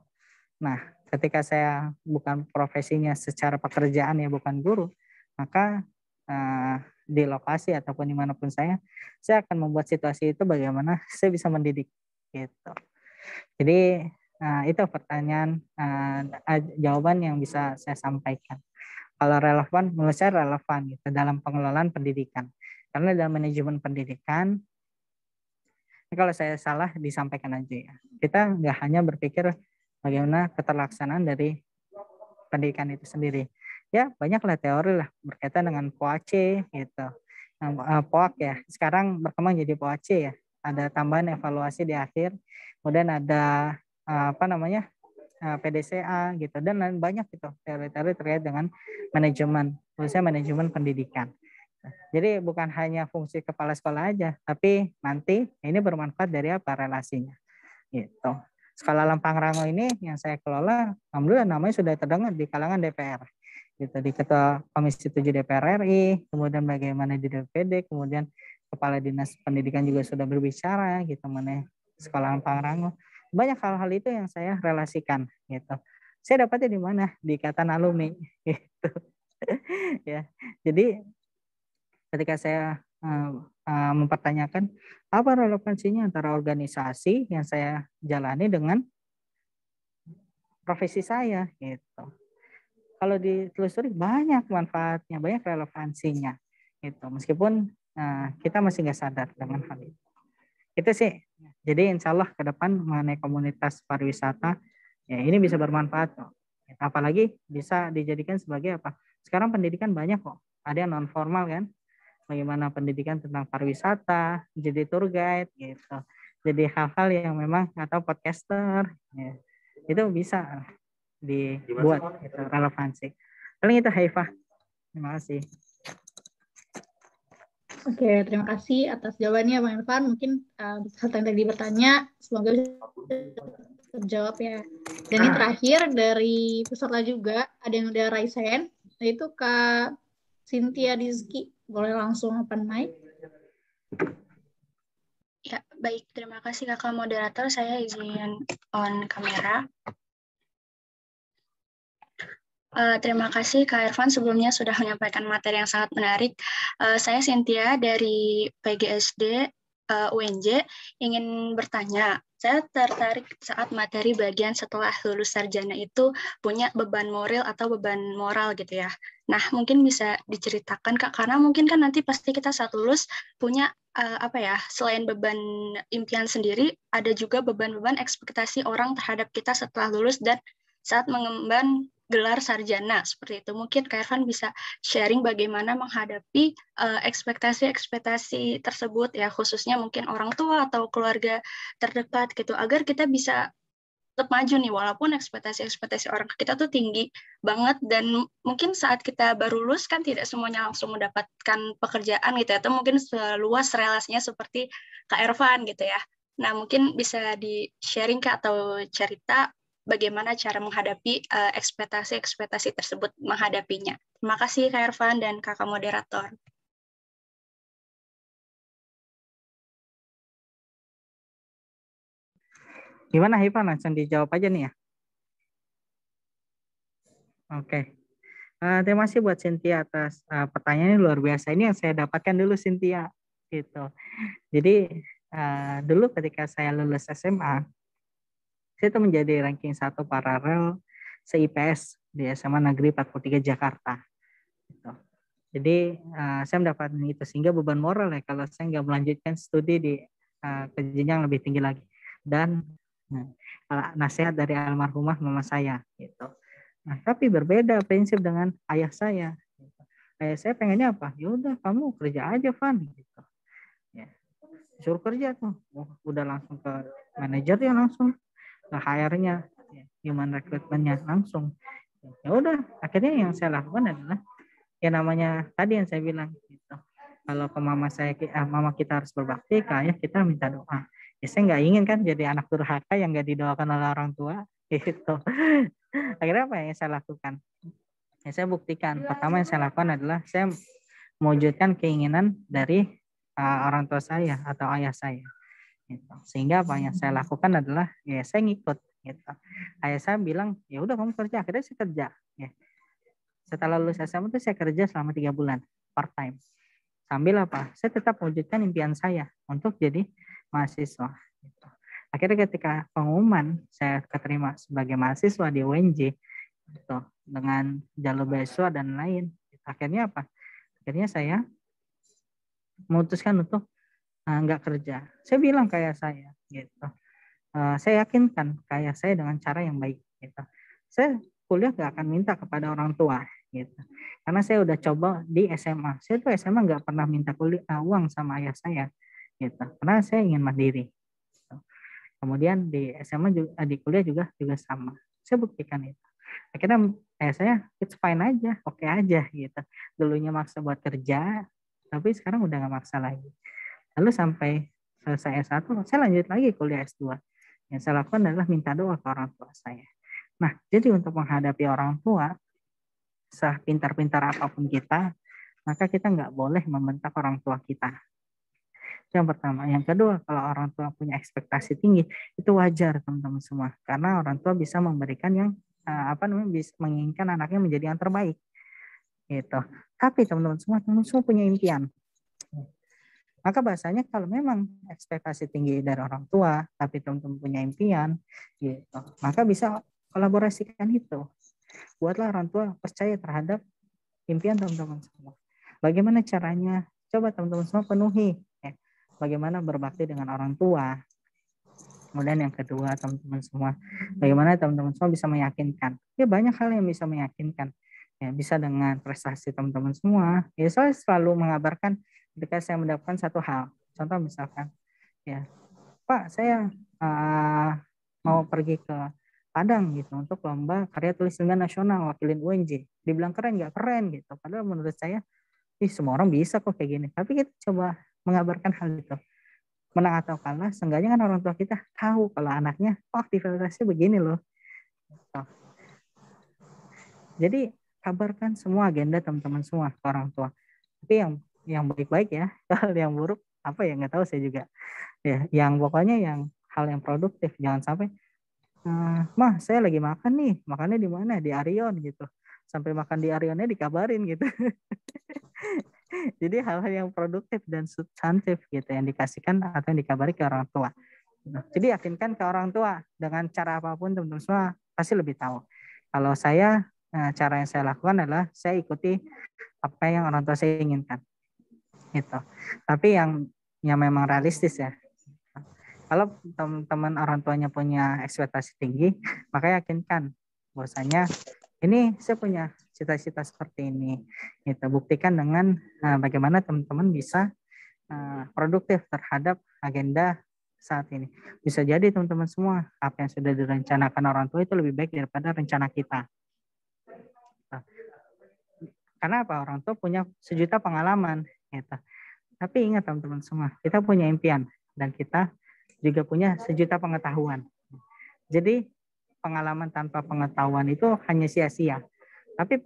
Nah, ketika saya bukan profesinya secara pekerjaan ya bukan guru, maka di lokasi ataupun dimanapun saya akan membuat situasi itu bagaimana saya bisa mendidik gitu. Jadi itu pertanyaan jawaban yang bisa saya sampaikan. Kalau relevan, menurut saya relevan gitu dalam pengelolaan pendidikan. Karena dalam manajemen pendidikan, kalau saya salah disampaikan aja ya. Kita nggak hanya berpikir bagaimana keterlaksanaan dari pendidikan itu sendiri. Ya banyaklah teori lah berkaitan dengan POAC gitu. POAC ya, sekarang berkembang jadi POAC ya. Ada tambahan evaluasi di akhir, kemudian ada PDCA gitu, dan lain banyak gitu teori-teori terkait dengan manajemen, khususnya manajemen pendidikan. Jadi bukan hanya fungsi kepala sekolah aja, tapi nanti ini bermanfaat dari apa relasinya gitu. Sekolah Lempang Rango ini yang saya kelola, alhamdulillah namanya sudah terdengar di kalangan DPR. Gitu, di Ketua Komisi 7 DPR RI, kemudian bagaimana di DPD, kemudian Kepala Dinas Pendidikan juga sudah berbicara gitu mengenai Sekolah Lempang Rango. Banyak hal-hal itu yang saya relasikan gitu. Saya dapatnya di mana? Di ikatan alumni gitu. Ya. Jadi ketika saya mempertanyakan apa relevansinya antara organisasi yang saya jalani dengan profesi saya gitu. Kalau ditelusuri banyak manfaatnya, banyak relevansinya gitu. Meskipun kita masih nggak sadar dengan hal itu. Itu sih. Jadi insya Allah ke depan mengenai komunitas pariwisata ya ini bisa bermanfaat kok. Apalagi bisa dijadikan sebagai apa? Sekarang pendidikan banyak kok. Ada yang non formal kan? Bagaimana pendidikan tentang pariwisata, jadi tour guide gitu. Jadi hal-hal yang memang atau podcaster ya. Itu bisa dibuat gitu, relevansi. Paling itu Haifah. Terima kasih. Oke, terima kasih atas jawabannya Bang Irfan. Mungkin hal yang tadi bertanya, semoga bisa terjawab ya. Dan ini terakhir dari peserta juga, ada yang udah raise hand, yaitu Kak Cynthia Rizky. Boleh langsung open mic. Ya, baik. Terima kasih Kakak Moderator. Saya izin on kamera. Terima kasih Kak Irfan sebelumnya sudah menyampaikan materi yang sangat menarik. Saya Cynthia dari PGSD UNJ ingin bertanya. Saya tertarik saat materi bagian setelah lulus sarjana itu punya beban moral atau beban moral gitu ya. Nah, mungkin bisa diceritakan Kak, karena mungkin kan nanti pasti kita saat lulus punya selain beban impian sendiri, ada juga beban-beban ekspektasi orang terhadap kita setelah lulus dan saat mengemban gelar sarjana seperti itu. Mungkin Kak Irfan bisa sharing bagaimana menghadapi ekspektasi-ekspektasi tersebut ya, khususnya mungkin orang tua atau keluarga terdekat gitu, agar kita bisa tetap maju nih walaupun ekspektasi-ekspektasi orang ke kita tuh tinggi banget, dan mungkin saat kita baru lulus kan tidak semuanya langsung mendapatkan pekerjaan gitu ya, atau mungkin seluas relasinya seperti Kak Irfan gitu ya. Nah, mungkin bisa di-sharing Kak atau cerita bagaimana cara menghadapi ekspektasi-ekspektasi tersebut, menghadapinya. Terima kasih Kak Irfan dan Kakak moderator. Gimana Hipan? Langsung dijawab aja nih ya. Oke. Terima kasih buat Cynthia atas pertanyaannya luar biasa. Ini yang saya dapatkan dulu Cynthia. Gitu. Jadi dulu ketika saya lulus SMA, saya itu menjadi ranking 1 paralel se-IPS di SMA Negeri 43 Jakarta. Gitu. Jadi saya mendapatkan itu sehingga beban moral ya kalau saya nggak melanjutkan studi di ke jenjang lebih tinggi lagi. Dan nasihat dari almarhumah mama saya gitu. Nah, tapi berbeda prinsip dengan ayah saya. Gitu. Ayah saya pengennya apa? Ya udah kamu kerja aja, Van. Gitu. Ya. Suruh kerja tuh. Udah langsung ke manajernya langsung, ke HR-nya, human recruitment-nya langsung. Ya udah, akhirnya yang saya lakukan adalah ya namanya tadi yang saya bilang gitu. Kalau ke mama saya, mama kita harus berbakti, ke ayah kita minta doa. Ya saya nggak ingin kan jadi anak durhaka yang nggak didoakan oleh orang tua gitu. Akhirnya apa yang saya lakukan? Ya saya buktikan. Pertama yang saya lakukan adalah saya mewujudkan keinginan dari orang tua saya atau ayah saya. Gitu. Sehingga apa yang saya lakukan adalah ya saya ngikut. Gitu. Ayah saya bilang ya udah kamu kerja. Akhirnya saya kerja. Ya. Setelah lulus SMA itu saya kerja selama 3 bulan part time. Sambil apa? Saya tetap mewujudkan impian saya untuk jadi mahasiswa. Gitu. Akhirnya ketika pengumuman saya keterima sebagai mahasiswa di UNJ gitu, dengan jalur beasiswa dan lain. Akhirnya apa? Akhirnya saya memutuskan untuk nggak kerja. Saya bilang kayak saya gitu. Saya yakinkan kayak saya dengan cara yang baik gitu. Saya kuliah nggak akan minta kepada orang tua gitu. Karena saya udah coba di SMA. Saya tuh SMA nggak pernah minta uang sama ayah saya gitu. Karena saya ingin mandiri. Gitu. Kemudian di SMA juga, di kuliah juga sama. Saya buktikan itu. Akhirnya saya it's fine aja, oke aja gitu. Dulunya maksa buat kerja, tapi sekarang udah nggak maksa lagi. Lalu sampai selesai S1, saya lanjut lagi kuliah S2. Yang saya lakukan adalah minta doa ke orang tua saya. Nah, jadi untuk menghadapi orang tua, sepintar-pintar apapun kita, maka kita nggak boleh membentak orang tua kita. Yang pertama. Yang kedua, kalau orang tua punya ekspektasi tinggi, itu wajar teman-teman semua. Karena orang tua bisa memberikan yang bisa menginginkan anaknya menjadi yang terbaik. Gitu. Tapi teman-teman semua punya impian. Maka bahasanya kalau memang ekspektasi tinggi dari orang tua, tapi teman-teman punya impian, gitu, maka bisa kolaborasikan itu. Buatlah orang tua percaya terhadap impian teman-teman semua. Bagaimana caranya? Coba teman-teman semua penuhi. Ya. Bagaimana berbakti dengan orang tua. Kemudian yang kedua teman-teman semua, bagaimana teman-teman semua bisa meyakinkan. Ya banyak hal yang bisa meyakinkan. Ya, bisa dengan prestasi teman-teman semua. Ya saya selalu mengabarkan ketika saya mendapatkan satu hal. Contoh misalkan, ya Pak saya mau pergi ke Padang gitu untuk lomba karya tulis ilmiah nasional wakilin UNJ. Dibilang keren nggak keren gitu. Padahal menurut saya, semua orang bisa kok kayak gini. Tapi kita coba mengabarkan hal itu. Menang atau kalah, seenggaknya kan orang tua kita tahu kalau anaknya, aktivitasnya begini loh. Jadi kabarkan semua agenda teman-teman semua ke orang tua. Tapi yang baik-baik ya, hal yang buruk apa ya nggak tahu saya juga. Ya, yang pokoknya yang hal yang produktif, jangan sampai mah saya lagi makan nih, makannya di mana? Di Arion gitu. Sampai makan di Arionnya dikabarin gitu. Jadi hal-hal yang produktif dan substantif gitu yang dikasihkan atau yang dikabari ke orang tua. Jadi yakinkan ke orang tua dengan cara apapun teman-teman semua pasti lebih tahu. Kalau saya cara yang saya lakukan adalah saya ikuti apa yang orang tua saya inginkan. Gitu. Tapi yang memang realistis ya. Kalau teman-teman orang tuanya punya ekspektasi tinggi, maka yakinkan bahwasanya ini saya punya cita-cita seperti ini. Gitu. Buktikan dengan bagaimana teman-teman bisa produktif terhadap agenda saat ini. Bisa jadi teman-teman semua apa yang sudah direncanakan orang tua itu lebih baik daripada rencana kita. Karena apa? Orang tua punya sejuta pengalaman. Gitu. Tapi ingat teman-teman semua, kita punya impian dan kita juga punya sejuta pengetahuan. Jadi pengalaman tanpa pengetahuan itu hanya sia-sia. Tapi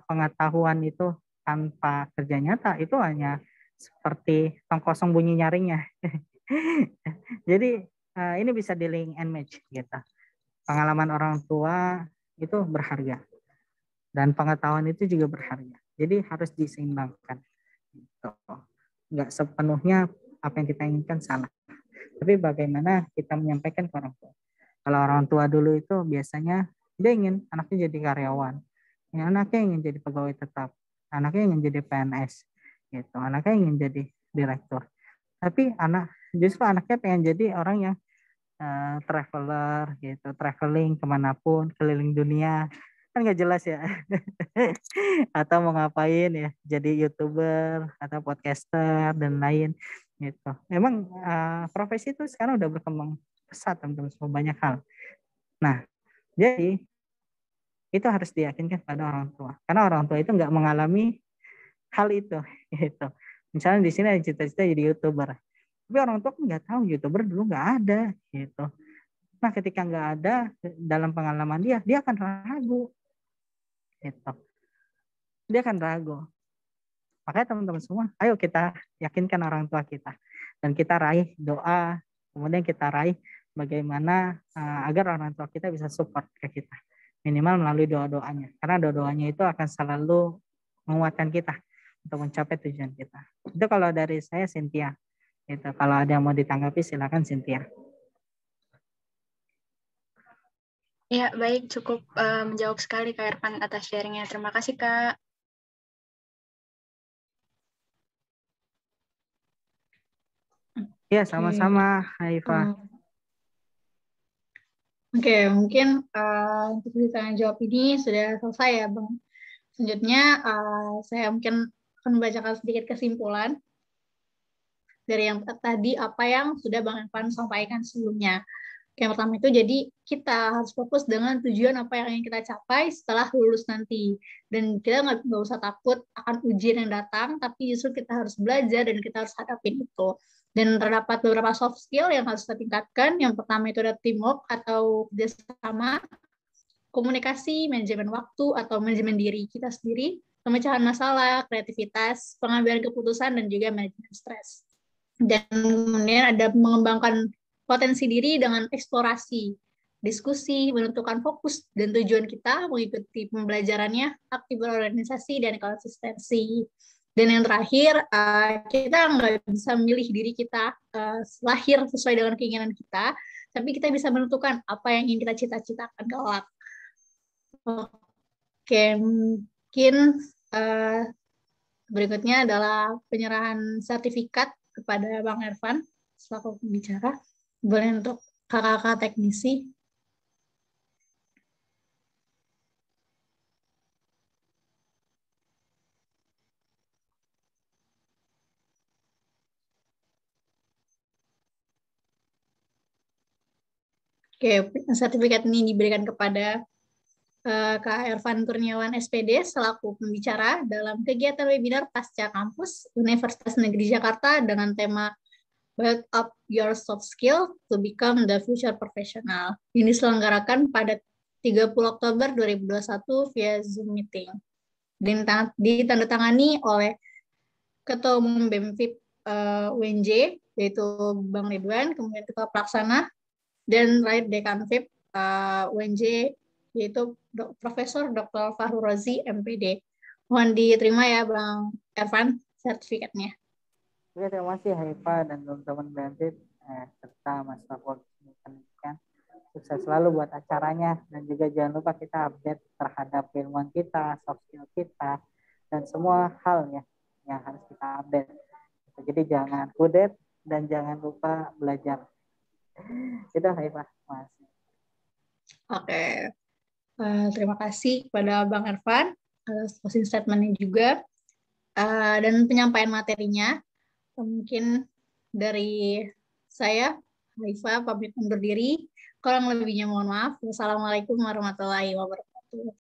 pengetahuan itu tanpa kerja nyata itu hanya seperti tong kosong bunyi nyaringnya. Jadi ini bisa di link and match gitu. Pengalaman orang tua itu berharga dan pengetahuan itu juga berharga. Jadi harus diseimbangkan. Gitu. Nggak sepenuhnya apa yang kita inginkan salah. Tapi bagaimana kita menyampaikan ke orang tua. Kalau orang tua dulu itu biasanya dia ingin anaknya jadi karyawan, ya, anaknya ingin jadi pegawai tetap, anaknya ingin jadi PNS, gitu, anaknya ingin jadi direktur. Tapi justru anaknya pengen jadi orang yang traveler, gitu, traveling kemanapun, keliling dunia, kan nggak jelas ya. Atau mau ngapain ya, jadi YouTuber atau podcaster dan lain, gitu. Memang profesi itu sekarang udah berkembang pesat teman-teman, semua banyak hal. Nah, jadi itu harus diyakinkan pada orang tua, karena orang tua itu nggak mengalami hal itu, gitu. Misalnya di sini ada cita-cita jadi YouTuber, tapi orang tua kan nggak tahu YouTuber dulu nggak ada, gitu. Nah, ketika nggak ada dalam pengalaman dia akan ragu, gitu. Dia akan ragu. Makanya teman-teman semua, ayo kita yakinkan orang tua kita dan kita raih doa, kemudian kita raih bagaimana agar orang tua kita bisa support ke kita, minimal melalui doa-doanya, karena doa-doanya itu akan selalu menguatkan kita untuk mencapai tujuan kita. Itu kalau dari saya, Cynthia. Itu kalau ada yang mau ditanggapi silakan Cynthia. Ya, baik, cukup menjawab sekali Kak Irfan atas sharingnya. Terima kasih, Kak. Ya, sama-sama, Haifa. Oke, mungkin untuk ditanya jawab ini sudah selesai ya, Bang. Selanjutnya, saya mungkin akan membacakan sedikit kesimpulan dari yang tadi apa yang sudah Bang Irfan sampaikan sebelumnya. Yang pertama itu, jadi kita harus fokus dengan tujuan apa yang ingin kita capai setelah lulus nanti. Dan kita nggak usah takut akan ujian yang datang, tapi justru kita harus belajar dan kita harus hadapin itu. Dan terdapat beberapa soft skill yang harus kita tingkatkan. Yang pertama itu ada teamwork atau kerjasama, komunikasi, manajemen waktu atau manajemen diri kita sendiri, pemecahan masalah, kreativitas, pengambilan keputusan, dan juga manajemen stres. Dan kemudian ada mengembangkan potensi diri dengan eksplorasi, diskusi, menentukan fokus dan tujuan kita, mengikuti pembelajarannya, aktif berorganisasi, dan konsistensi. Dan yang terakhir, kita nggak bisa memilih diri kita lahir sesuai dengan keinginan kita, tapi kita bisa menentukan apa yang ingin kita cita-citakan kelak. Oke, mungkin berikutnya adalah penyerahan sertifikat kepada Bang Irfan selaku pembicara. Boleh untuk kakak-kakak teknisi. Oke, sertifikat ini diberikan kepada Kak Irfan Kurniawan SPD selaku pembicara dalam kegiatan webinar Pasca Kampus Universitas Negeri Jakarta dengan tema Build Up Your Soft Skill to Become the Future Professional. Ini diselenggarakan pada 30 Oktober 2021 via Zoom Meeting. Dan ditandatangani oleh Ketua Umum BEM-FIP UNJ, yaitu Bang Ridwan, kemudian Ketua Pelaksana, dan Raid Dekan FIP UNJ, yaitu Profesor Dr. Fahru Rozi, MPD. Mohon diterima ya Bang Irfan sertifikatnya. Oke, terima kasih Haifa dan teman-teman BEM-FIP serta Mas Fakul pendidikan. Sukses selalu buat acaranya dan juga jangan lupa kita update terhadap ilmuwan kita, soft skill kita, dan semua hal ya yang harus kita update. Jadi jangan kudet dan jangan lupa belajar. Itu Haifa, Mas. Oke, terima kasih kepada Bang Irfan atas closing statement-nya juga dan penyampaian materinya. Mungkin dari saya, Haifa, pamit undur diri. Kurang lebihnya mohon maaf. Wassalamualaikum warahmatullahi wabarakatuh.